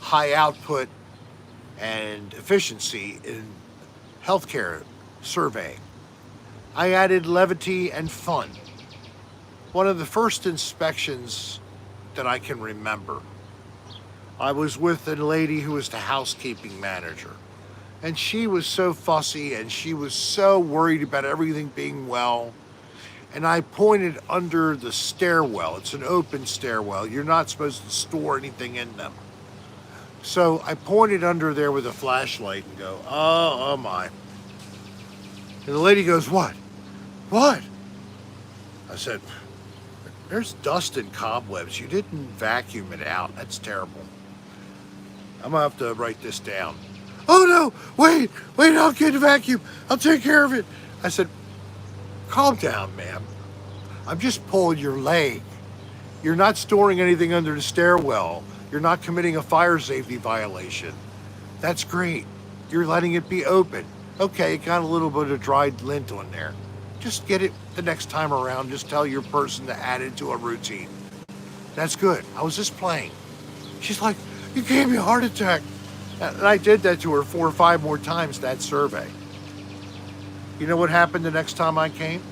high output and efficiency in healthcare surveying. I added levity and fun. One of the first inspections that I can remember, I was with a lady who was the housekeeping manager. And she was so fussy and she was so worried about everything being well. And I pointed under the stairwell. It's an open stairwell. You're not supposed to store anything in them. So I pointed under there with a flashlight and go, oh my. And the lady goes, what? What? I said, there's dust and cobwebs. You didn't vacuum it out. That's terrible. I'm gonna have to write this down. Oh no, wait, I'll get a vacuum. I'll take care of it. I said, calm down, ma'am. I'm just pulling your leg. You're not storing anything under the stairwell. You're not committing a fire safety violation. That's great. You're letting it be open. Okay, it got a little bit of dried lint on there. Just get it the next time around. Just tell your person to add it to a routine. That's good. I was just playing. She's like, you gave me a heart attack. And I did that to her 4 or 5 more times that survey. You know what happened the next time I came?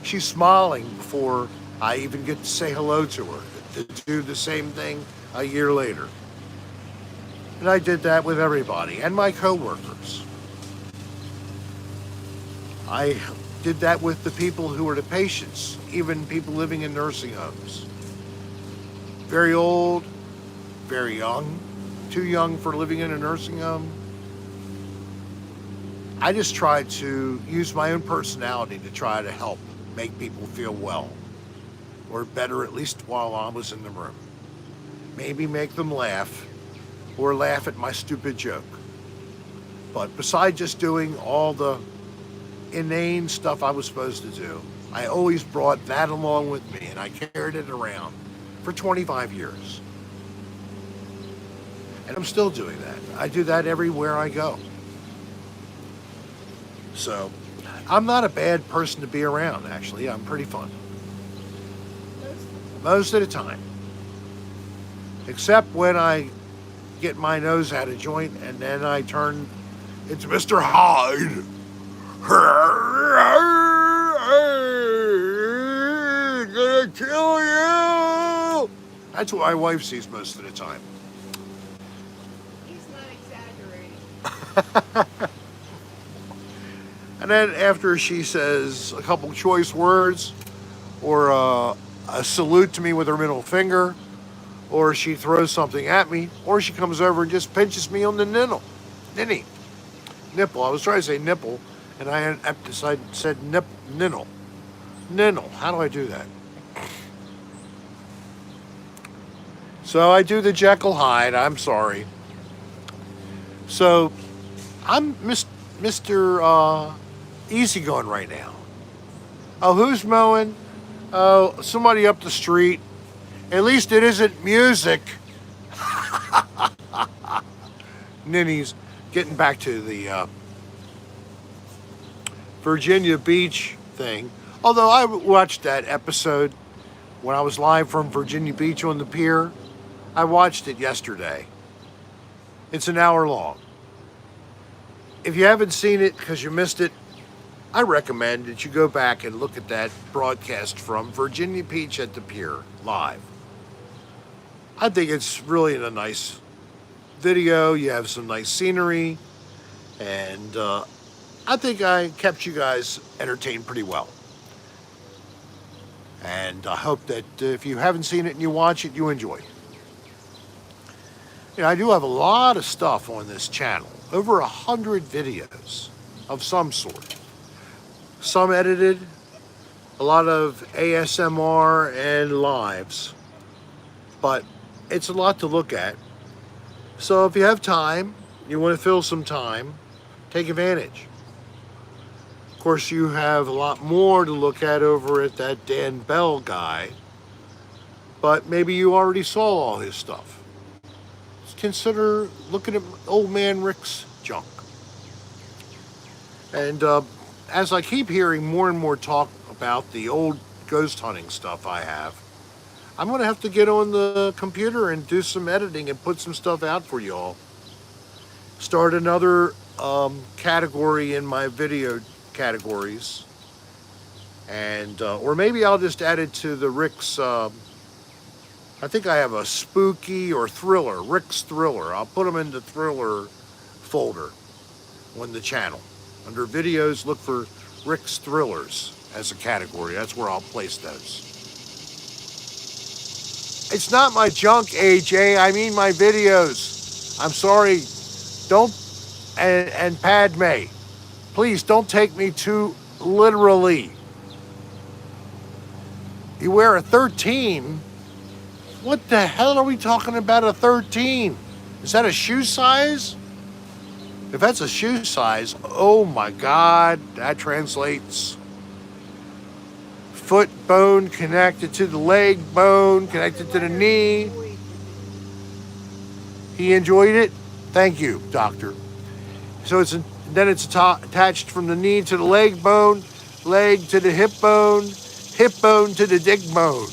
She's smiling before I even get to say hello to her, to do the same thing a year later. And I did that with everybody and my coworkers. I did that with the people who were the patients, even people living in nursing homes. Very old, very young, too young for living in a nursing home. I just tried to use my own personality to try to help make people feel well, or better, at least while I was in the room. Maybe make them laugh, or laugh at my stupid joke. But besides just doing all the inane stuff I was supposed to do, I always brought that along with me, and I carried it around for 25 years. And I'm still doing that. I do that everywhere I go. So, I'm not a bad person to be around, actually. I'm pretty fun. Most of the time. Except when I get my nose out of joint and then I turn into Mr. Hyde. Gonna kill you! That's what my wife sees most of the time. He's not exaggerating. And then after she says a couple choice words, or a salute to me with her middle finger, or she throws something at me, or she comes over and just pinches me on the nipple. I was trying to say nipple, and I said ninnle. Ninnle. How do I do that? So I do the Jekyll Hyde. I'm sorry. So I'm Mr. Easygoing right now. Oh, who's mowing? Oh, somebody up the street. At least it isn't music. Ninnies. Getting back to the Virginia Beach thing. Although I watched that episode when I was live from Virginia Beach on the pier. I watched it yesterday. It's an hour long. If you haven't seen it because you missed it, I recommend that you go back and look at that broadcast from Virginia Beach at the pier live. I think it's really a nice video. You have some nice scenery, and I think I kept you guys entertained pretty well. And I hope that if you haven't seen it and you watch it, you enjoy it. You know, I do have a lot of stuff on this channel, over 100 videos of some sort. Some edited, a lot of ASMR and lives, but it's a lot to look at. So if you have time, you want to fill some time, take advantage. Of course, you have a lot more to look at over at that Dan Bell guy, but maybe you already saw all his stuff. Consider looking at old man Rick's junk. And as I keep hearing more and more talk about the old ghost hunting stuff I have, I'm going to have to get on the computer and do some editing and put some stuff out for y'all. Start another category in my video categories. And or maybe I'll just add it to the Rick's I think I have a spooky or thriller, Rick's Thriller. I'll put them in the thriller folder on the channel. Under videos, look for Rick's Thrillers as a category. That's where I'll place those. It's not my junk, AJ. I mean my videos. I'm sorry. Don't, and Padme, please don't take me too literally. You wear a 13? What the hell are we talking about, a 13? Is that a shoe size? If that's a shoe size, oh my God, that translates. Foot bone connected to the leg bone, connected to the knee. He enjoyed it? Thank you, doctor. So then it's attached from the knee to the leg to the hip bone to the dick bone.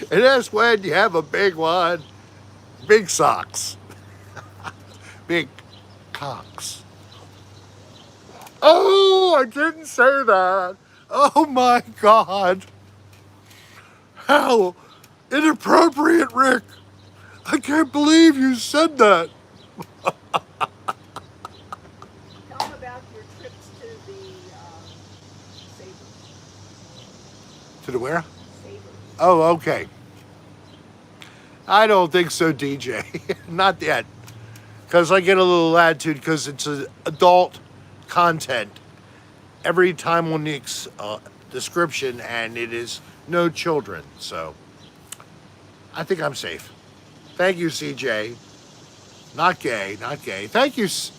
And that's when you have a big one. Big socks. Big cocks. Oh, I didn't say that. Oh my God. How inappropriate, Rick. I can't believe you said that. Tell them about your trips to the Savers. To the where? Savers. Oh, okay. I don't think so, DJ. Not yet. Because I get a little attitude because it's adult content every time on the description, and it is no children. So I think I'm safe. Thank you, CJ. Not gay, not gay. Thank you, See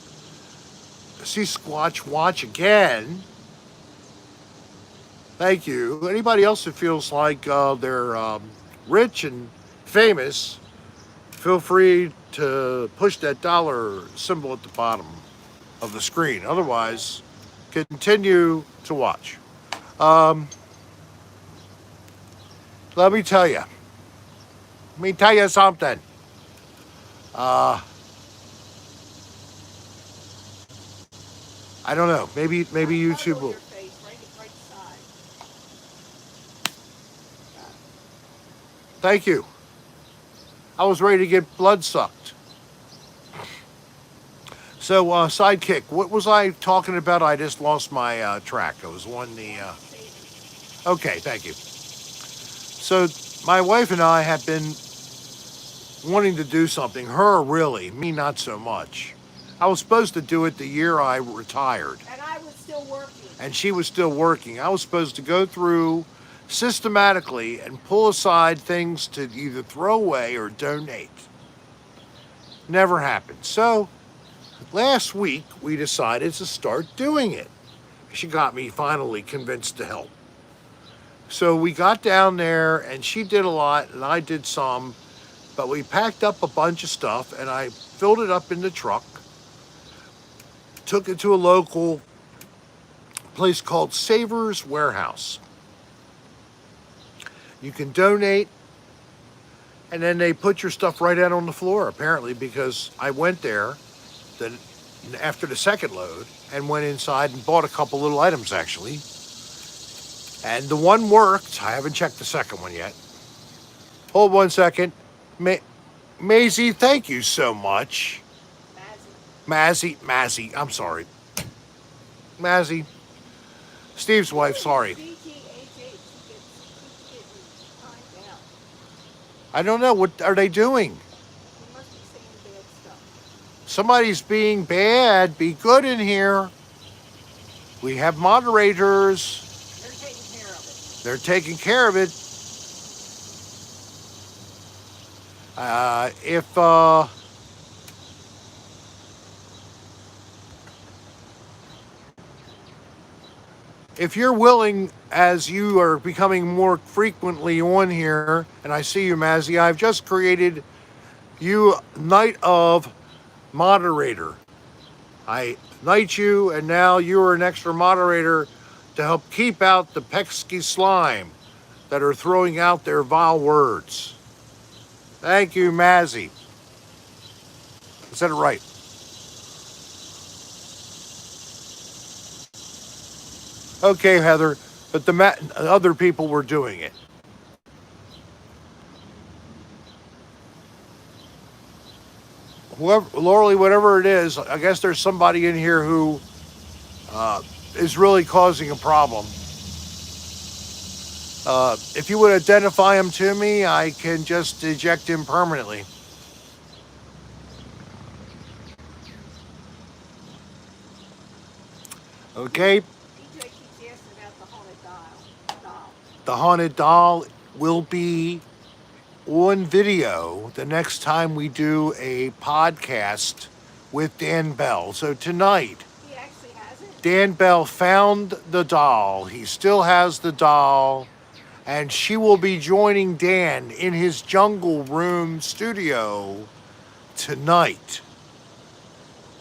Squatch Watch again. Thank you. Anybody else who feels like they're rich and famous, feel free to push that dollar symbol at the bottom of the screen. Otherwise, continue to watch. Let me tell you. Let me tell you something. I don't know. Maybe YouTube will. Thank you. I was ready to get blood sucked. So, sidekick, what was I talking about? I just lost my track. I was on the... Okay, thank you. So, my wife and I have been wanting to do something. Her, really. Me, not so much. I was supposed to do it the year I retired. And I was still working. And she was still working. I was supposed to go through systematically and pull aside things to either throw away or donate. Never happened. So last week we decided to start doing it. She got me finally convinced to help. So we got down there and she did a lot and I did some, but we packed up a bunch of stuff and I filled it up in the truck, took it to a local place called Savers Warehouse. You can donate, and then they put your stuff right out on the floor, apparently, because I went there then after the second load and went inside and bought a couple little items, actually. And the one worked. I haven't checked the second one yet. Hold 1 second. Maisie, thank you so much. Mazzy, I'm sorry. Mazzy. Steve's wife, sorry. I don't know. What are they doing? Must be saying bad stuff. Somebody's being bad. Be good in here. We have moderators. They're taking care of it. They're taking care of it. If you're willing, as you are becoming more frequently on here, and I see you, Mazzy, I've just created you Knight of Moderator. I knight you, and now you're an extra moderator to help keep out the pesky slime that are throwing out their vile words. Thank you, Mazzy. I said it right. Okay, Heather, but other people were doing it. Whoever, Lorley, whatever it is, I guess there's somebody in here who is really causing a problem. If you would identify him to me, I can just eject him permanently. Okay? DJ keeps asking about the haunted doll. The haunted doll will be on video the next time we do a podcast with Dan Bell. So tonight, He actually has it? Dan Bell found the doll. He still has the doll. And she will be joining Dan in his Jungle Room studio tonight.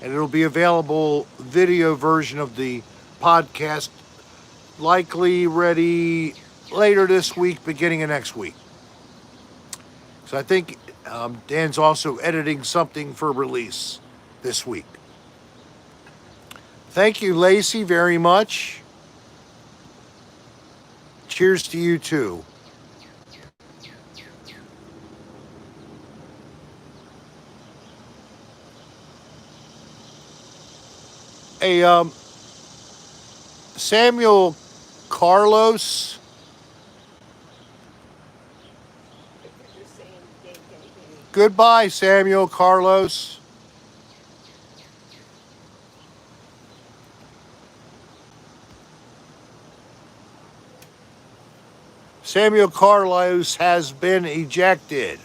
And it'll be available video version of the podcast, likely ready later this week, beginning of next week. So I think Dan's also editing something for release this week. Thank you, Lacey, very much. Cheers to you too. Hey, Samuel Carlos. If you're just saying gay. Goodbye, Samuel Carlos. Samuel Carlos has been ejected.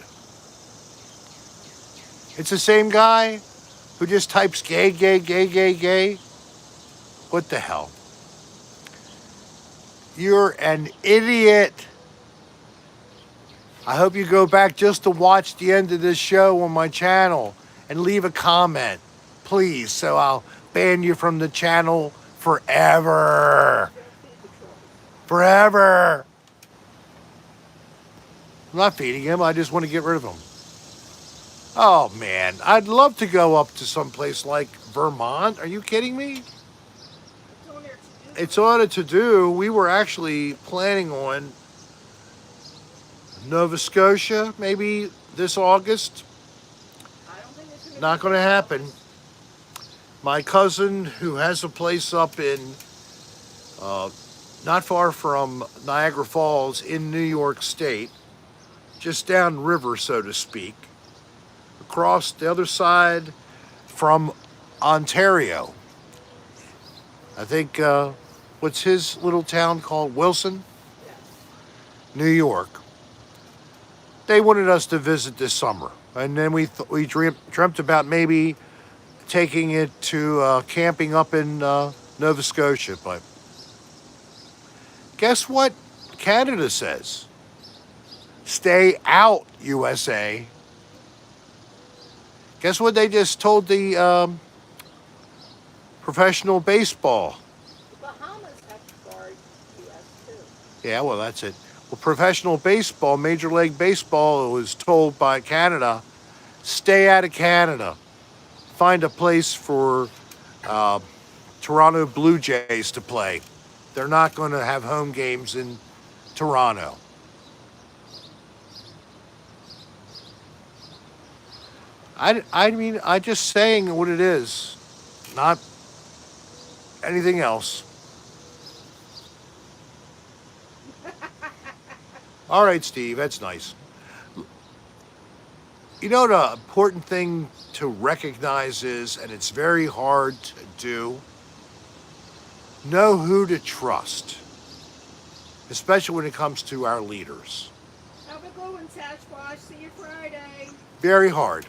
It's the same guy who just types gay. What the hell? You're an idiot. I hope you go back just to watch the end of this show on my channel and leave a comment, please, so I'll ban you from the channel forever. Forever. I'm not feeding him. I just want to get rid of him. Oh, man. I'd love to go up to someplace like Vermont. Are you kidding me? It's on a to-do. We were actually planning on Nova Scotia, maybe this August. I don't think it's Not going to happen. My cousin, who has a place up in, not far from Niagara Falls in New York State, just downriver, so to speak, across the other side from Ontario. I think, what's his little town called? Wilson? New York. They wanted us to visit this summer. And then we dreamt about maybe taking it to camping up in Nova Scotia. But guess what Canada says? Stay out, USA. Guess what they just told the professional baseball? The Bahamas have to guard U.S. too. Yeah, well, that's it. Well, professional baseball, Major League Baseball, was told by Canada, stay out of Canada. Find a place for Toronto Blue Jays to play. They're not going to have home games in Toronto. I mean, I'm just saying what it is, not anything else. All right, Steve, that's nice. You know, the important thing to recognize is, and it's very hard to do, know who to trust, especially when it comes to our leaders. Have a good one, Sasquatch. See you Friday. Very hard.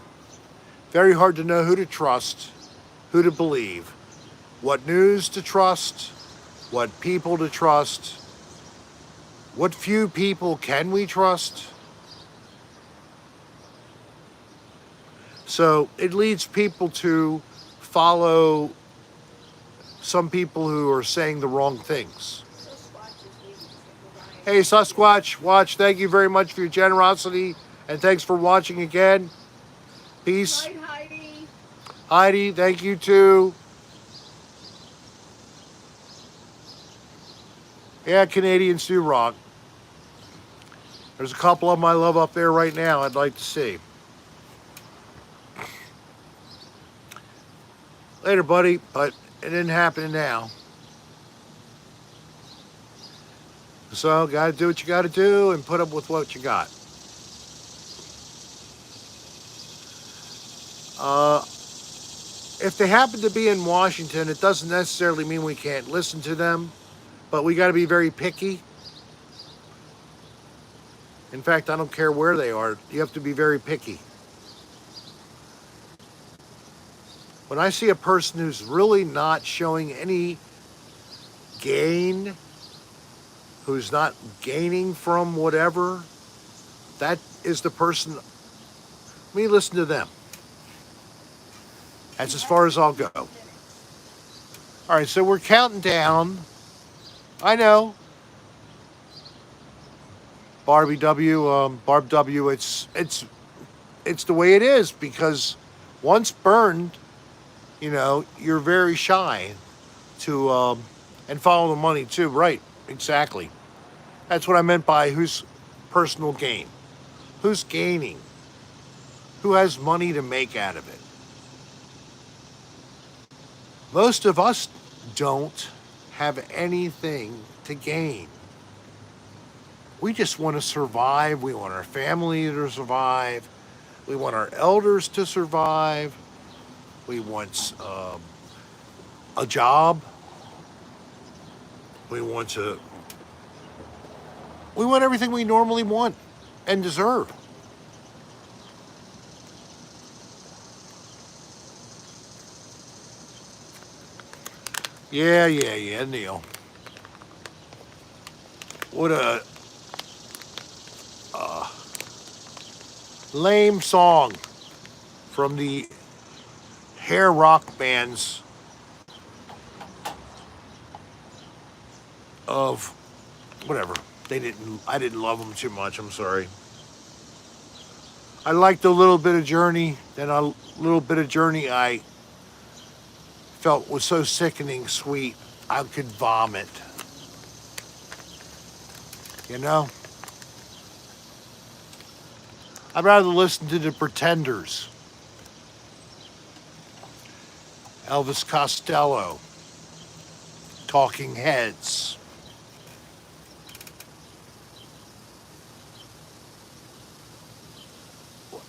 Very hard to know who to trust, who to believe, what news to trust, what people to trust, what few people can we trust. So it leads people to follow some people who are saying the wrong things. Hey, Sasquatch, Watch, thank you very much for your generosity, and thanks for watching again. Peace. Bye, Heidi. Heidi, thank you too. Yeah, Canadians do rock. There's a couple of them I love up there right now I'd like to see. Later, buddy, but it didn't happen now. So, gotta do what you gotta do and put up with what you got. Uh, if they happen to be in Washington, it doesn't necessarily mean we can't listen to them, but we gotta be very picky. In fact, I don't care where they are, you have to be very picky. When I see a person who's really not showing any gain, who's not gaining from whatever, that is the person, me listen to them. That's as far as I'll go. All right, so we're counting down. I know, Barb W. It's the way it is because once burned, you're very shy to and follow the money too. Right, exactly. That's what I meant by who's personal gain, who's gaining, who has money to make out of it. Most of us don't have anything to gain. We just want to survive. We want our family to survive. We want our elders to survive. We want a job. We want everything we normally want and deserve. Yeah, Neil. What a lame song from the hair rock bands of whatever. I didn't love them too much. I'm sorry. I liked a little bit of Journey, then a little bit of Journey I felt was so sickening sweet I could vomit. You know? I'd rather listen to the Pretenders, Elvis Costello, Talking Heads.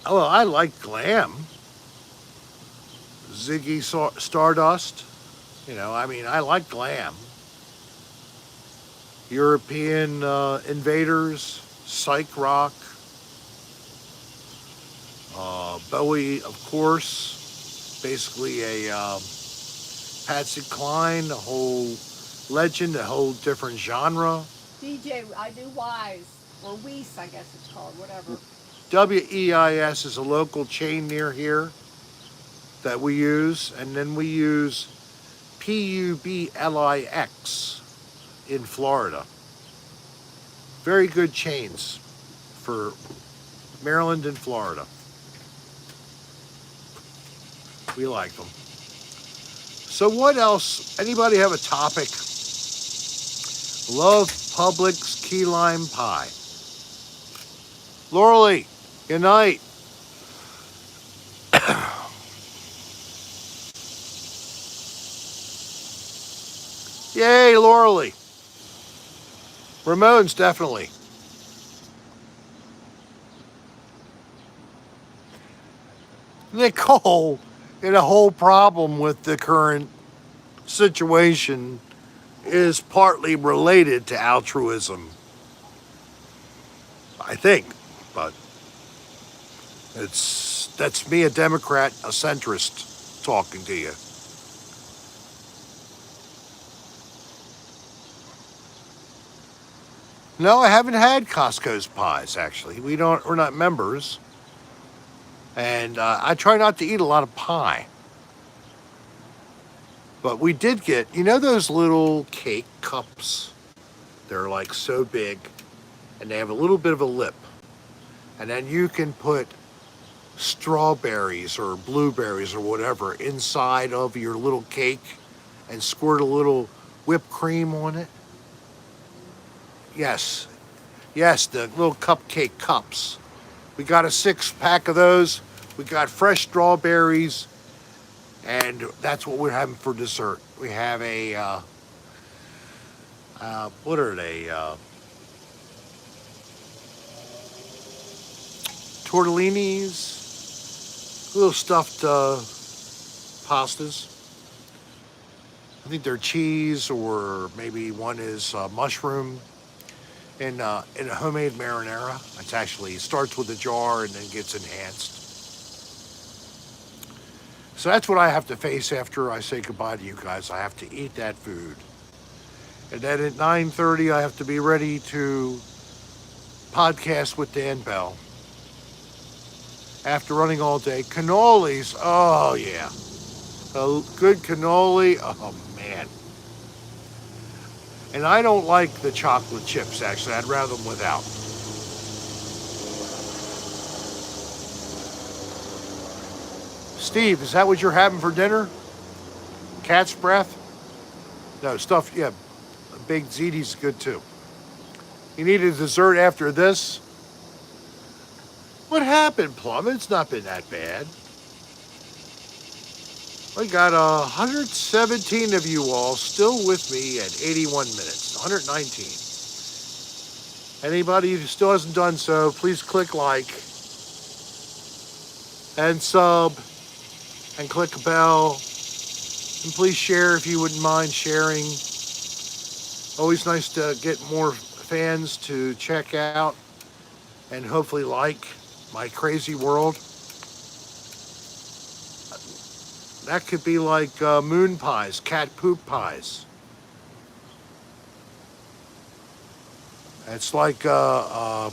Well, I like glam. Ziggy Stardust. I like glam. European Invaders, Psych Rock, Bowie, of course, basically a Patsy Cline, a whole legend, a whole different genre. DJ, I do Wise, or Weiss, I guess it's called, whatever. WEIS is a local chain near here that we use, and then we use PUBLIX in Florida. Very good chains for Maryland and Florida. We like them. So what else? Anybody have a topic? Love Publix key lime pie. Lauralee, good night. Yay, Lauralee. Ramones, definitely. Nicole, and a whole problem with the current situation is partly related to altruism. I think, but that's me, a Democrat, a centrist, talking to you. No, I haven't had Costco's pies, actually. We're not members. And I try not to eat a lot of pie. But we did get, those little cake cups? They're like so big, and they have a little bit of a lip. And then you can put strawberries or blueberries or whatever inside of your little cake and squirt a little whipped cream on it. Yes, yes, the little cupcake cups. We got a 6-pack of those. We got fresh strawberries, and that's what we're having for dessert. We have a what are they? Tortellinis, little stuffed pastas. I think they're cheese, or maybe one is mushroom in a homemade marinara. It's actually starts with a jar and then gets enhanced. So that's what I have to face after I say goodbye to you guys. I have to eat that food. And then at 9:30 I have to be ready to podcast with Dan Bell. After running all day, cannolis, oh yeah. A good cannoli, oh man. And I don't like the chocolate chips actually. I'd rather them without. Steve, is that what you're having for dinner? Cat's breath? No, stuff, yeah. Baked ziti's good too. You need a dessert after this? What happened, Plum? It's not been that bad. I got 117 of you all still with me at 81 minutes, 119. Anybody who still hasn't done so, please click like and sub and click a bell. And please share if you wouldn't mind sharing. Always nice to get more fans to check out and hopefully like my crazy world. That could be like moon pies, cat poop pies. It's like a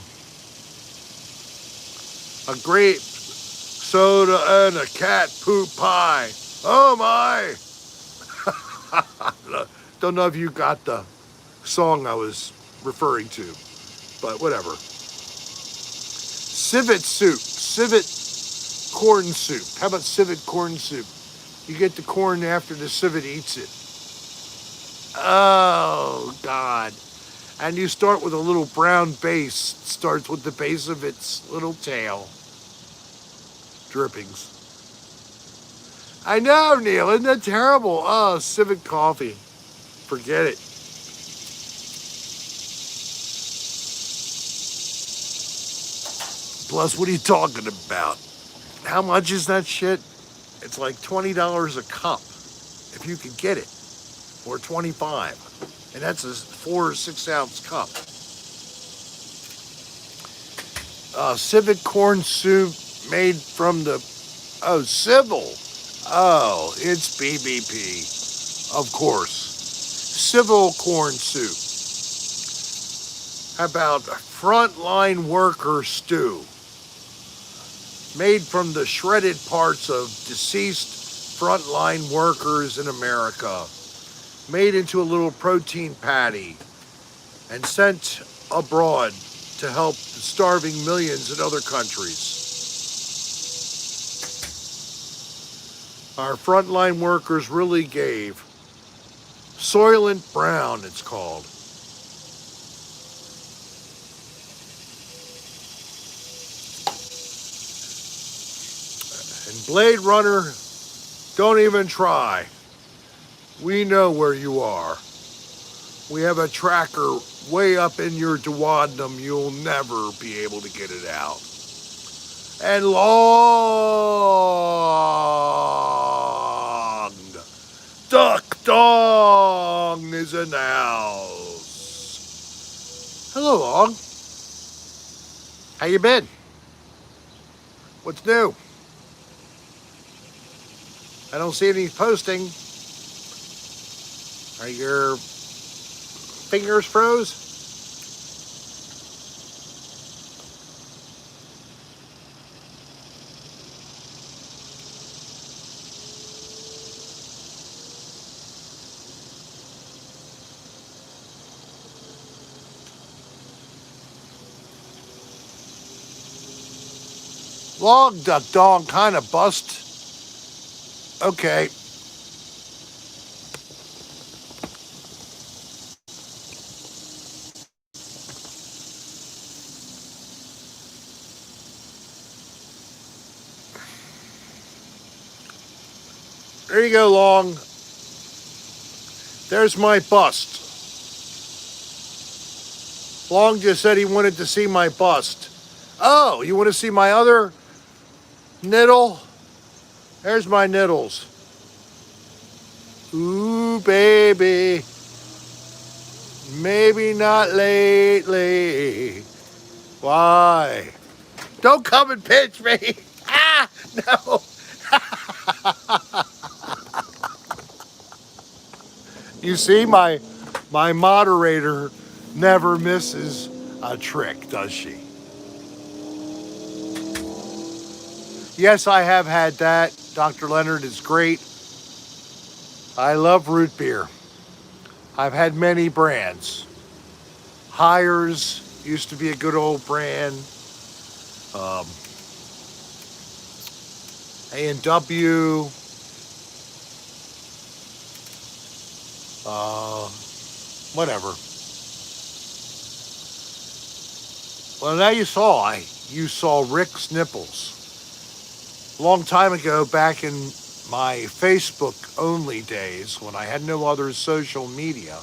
grape soda and a cat poop pie. Oh my! Don't know if you got the song I was referring to, but whatever. Civet soup, civet corn soup. How about civet corn soup? You get the corn after the civet eats it. Oh, God. And you start with a little brown base. It starts with the base of its little tail. Drippings. I know, Neil. Isn't that terrible? Oh, civet coffee. Forget it. Plus, what are you talking about? How much is that shit? It's like $20 a cup, if you could get it, or 25, and that's a 4 or 6 ounce cup. Civet corn soup made from the civil. Oh, it's BBP, of course. Civil corn soup. How about frontline worker stew? Made from the shredded parts of deceased frontline workers in America, made into a little protein patty and sent abroad to help the starving millions in other countries. Our frontline workers really gave. Soylent Brown, it's called. And Blade Runner, don't even try. We know where you are. We have a tracker way up in your duodenum. You'll never be able to get it out. And Long Duck Dong is in the house. Hello, Long. How you been? What's new? I don't see any posting. Are your fingers froze? Long Duck Dong kind of bust. Okay. There you go, Long. There's my bust. Long just said he wanted to see my bust. Oh, you want to see my other niddle? There's my niddles. Ooh, baby. Maybe not lately. Why? Don't come and pinch me. Ah, no. You see, my moderator never misses a trick, does she? Yes, I have had that. Dr. Leonard is great. I love root beer. I've had many brands. Hires used to be a good old brand. Um, A&W. Whatever. Well, now you saw Rick's nipples. A long time ago, back in my Facebook only days, when I had no other social media.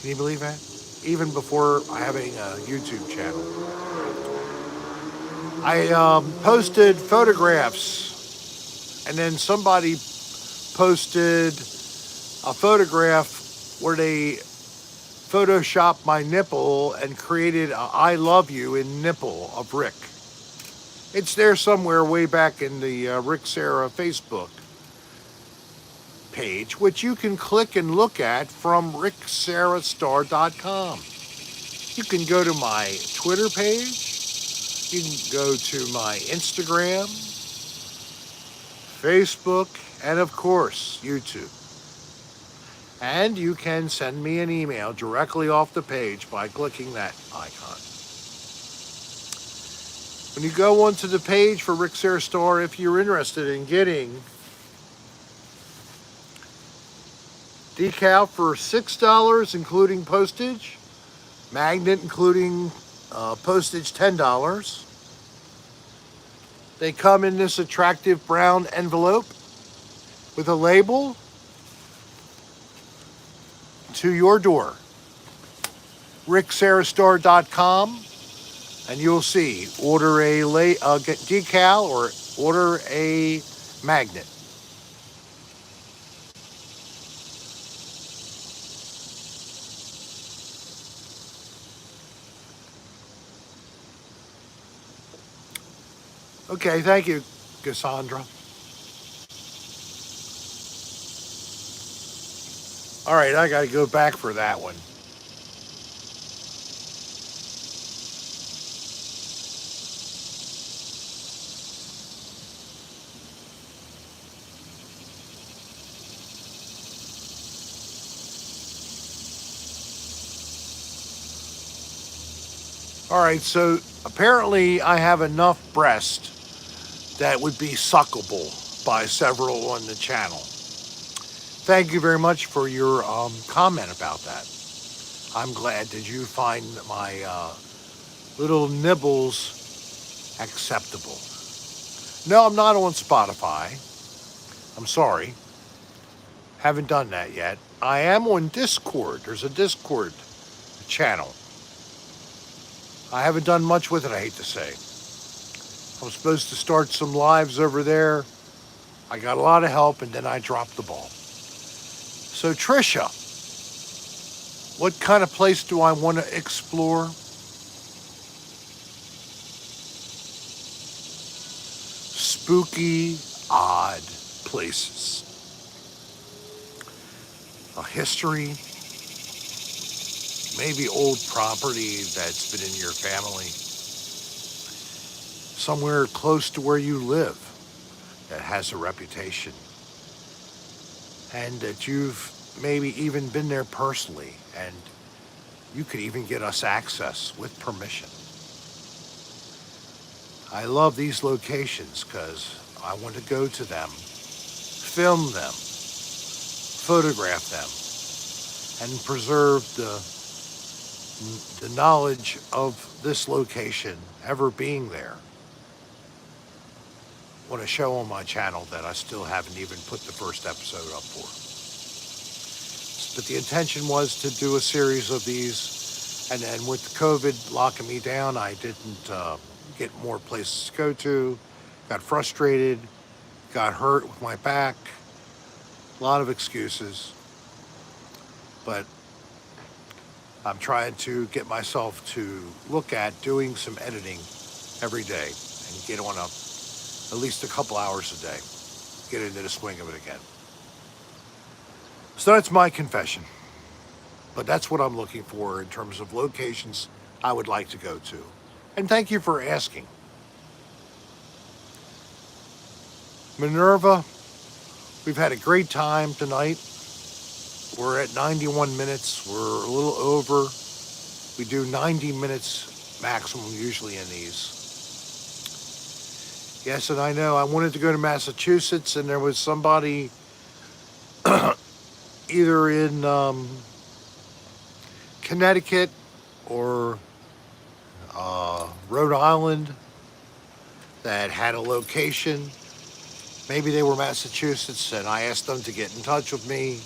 Can you believe that? Even before having a YouTube channel. I posted photographs, and then somebody posted a photograph where they photoshopped my nipple and created a I love you in nipple of Rick. It's there somewhere way back in the Rick Sarah Facebook page, which you can click and look at from ricksarahstar.com. You can go to my Twitter page. You can go to my Instagram, Facebook, and of course, YouTube. And you can send me an email directly off the page by clicking that icon. When you go onto the page for Rick Sarah Star, if you're interested in getting decal for $6, including postage, magnet, including postage, $10. They come in this attractive brown envelope with a label to your door. ricksarahstar.com, and you'll see order a decal or order a magnet. Okay, thank you, Cassandra. All right, I got to go back for that one. All right, so apparently I have enough breast that would be suckable by several on the channel. Thank you very much for your comment about that. I'm glad that you find my little nibbles acceptable. No, I'm not on Spotify. I'm sorry. Haven't done that yet. I am on Discord. There's a Discord channel. I haven't done much with it, I hate to say. I'm supposed to start some lives over there. I got a lot of help, and then I dropped the ball. So, Trisha, what kind of place do I want to explore? Spooky, odd places. A history, maybe old property that's been in your family. Somewhere close to where you live that has a reputation. And that you've maybe even been there personally, and you could even get us access with permission. I love these locations because I want to go to them, film them, photograph them, and preserve the knowledge of this location ever being there. on a show on my channel that I still haven't even put the first episode up for. But the intention was to do a series of these, and then with the COVID locking me down, I didn't get more places to go to, got frustrated, got hurt with my back, a lot of excuses, but I'm trying to get myself to look at doing some editing every day and get on at least a couple hours a day, get into the swing of it again. So that's my confession. But that's what I'm looking for in terms of locations I would like to go to. And thank you for asking. Minerva, we've had a great time tonight. We're at 91 minutes. We're a little over. We do 90 minutes maximum usually in these. Yes, and I know I wanted to go to Massachusetts, and there was somebody either in Connecticut or Rhode Island that had a location. Maybe they were Massachusetts, and I asked them to get in touch with me,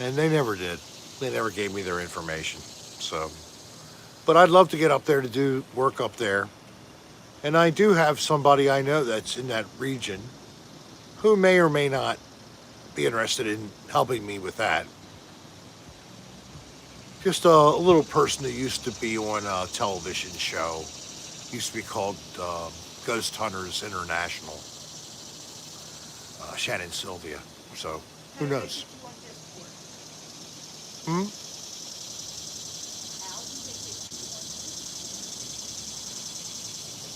and they never did. They never gave me their information. So, but I'd love to get up there to do work up there. And I do have somebody I know that's in that region who may or may not be interested in helping me with that. Just a little person that used to be on a television show. Used to be called Ghost Hunters International. Shannon Sylvia. So, who knows?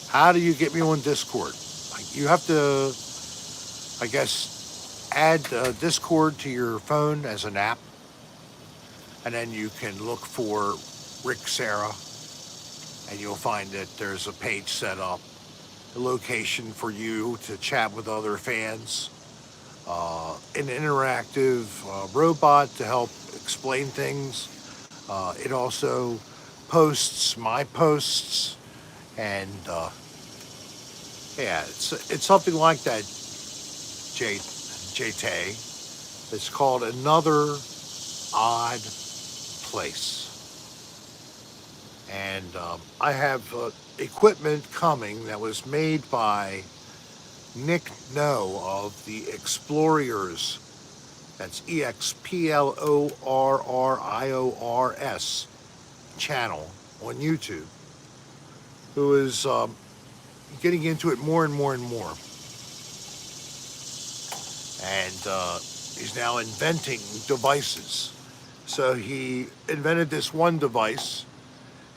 How do you get me on Discord? You have to, I guess, add Discord to your phone as an app. And then you can look for Rick Sarah. And you'll find that there's a page set up. A location for you to chat with other fans. An interactive robot to help explain things. It also posts my posts, and yeah, it's something like that. JT. It's called Another Odd Place, and I have equipment coming that was made by Nick No of the Explorers. That's EXPLORRIORS channel on YouTube, who is getting into it more and more and more. And he's now inventing devices. So he invented this one device,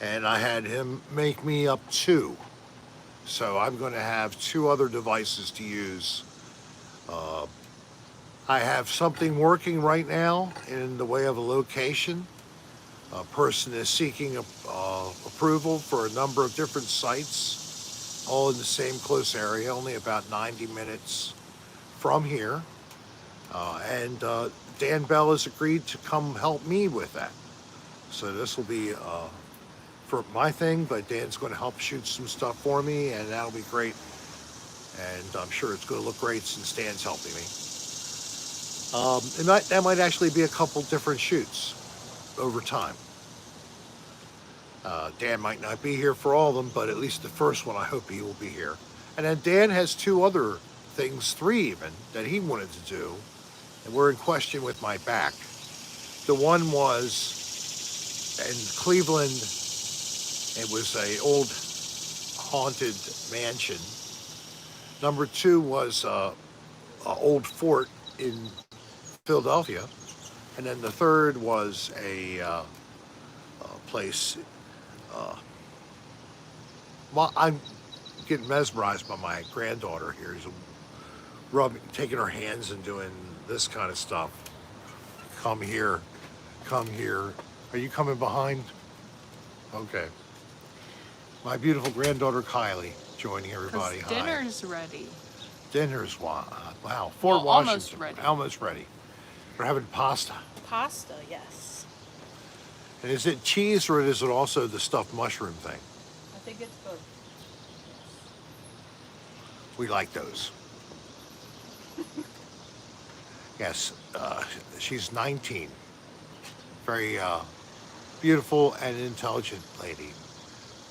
and I had him make me up two. So I'm going to have two other devices to use. I have something working right now in the way of a location. A person is seeking approval for a number of different sites, all in the same close area, only about 90 minutes from here. And Dan Bell has agreed to come help me with that. So this will be for my thing, but Dan's going to help shoot some stuff for me, and that'll be great. And I'm sure it's going to look great since Dan's helping me. That might actually be a couple different shoots over time. Dan might not be here for all of them, but at least the first one, I hope he will be here. And then Dan has two other things, three even, that he wanted to do, and we're in question with my back. The one was in Cleveland. It was a old haunted mansion. Number two was a old fort in Philadelphia, and then the third was a place. Well, I'm getting mesmerized by my granddaughter here. She's taking her hands and doing this kind of stuff. Come here, come here. Are you coming behind? Okay. My beautiful granddaughter Kylie joining everybody. Hi. Dinner's ready. Dinner's wow. Fort Well, Washington. almost ready. Almost ready. We're having pasta. Pasta, yes. And is it cheese or is it also the stuffed mushroom thing? I think it's both. We like those. Yes, she's 19. Very beautiful and intelligent lady.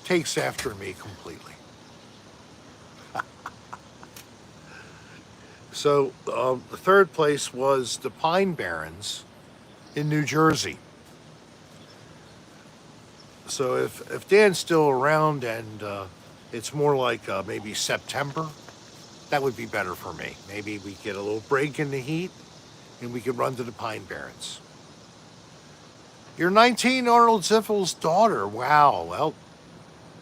Takes after me completely. So the third place was the Pine Barrens in New Jersey. So if Dan's still around and it's more like maybe September, that would be better for me. Maybe we get a little break in the heat and we could run to the Pine Barrens. You're 19, Arnold Ziffel's daughter. Wow, well,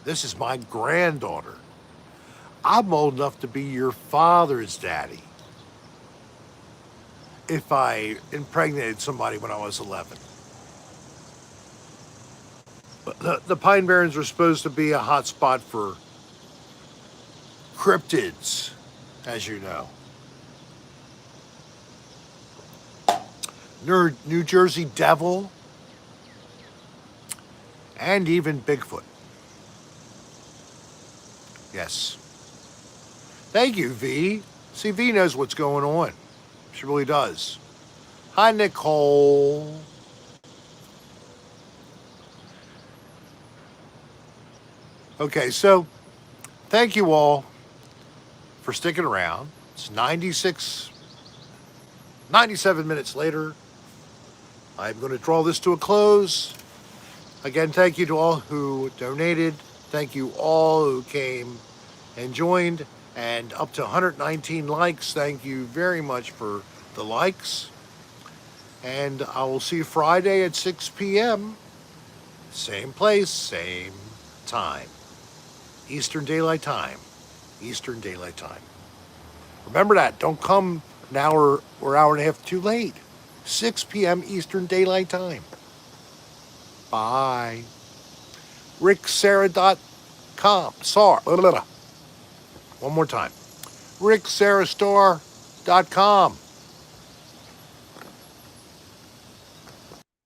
this is my granddaughter. I'm old enough to be your father's daddy if I impregnated somebody when I was 11. The Pine Barrens are supposed to be a hot spot for cryptids, as you know. New Jersey Devil, and even Bigfoot. Yes. Thank you, V. See, V knows what's going on. She really does. Hi, Nicole. Okay, so thank you all for sticking around. It's 97 minutes later. I'm going to draw this to a close. Again, thank you to all who donated. Thank you all who came and joined. And up to 119 likes. Thank you very much for the likes. And I will see you Friday at 6 p.m. Same place, same time. Eastern Daylight Time. Eastern Daylight Time. Remember that. Don't come an hour or hour and a half too late. 6 p.m. Eastern Daylight Time. Bye. RickSarah.com. One more time. RickSarahStar.com.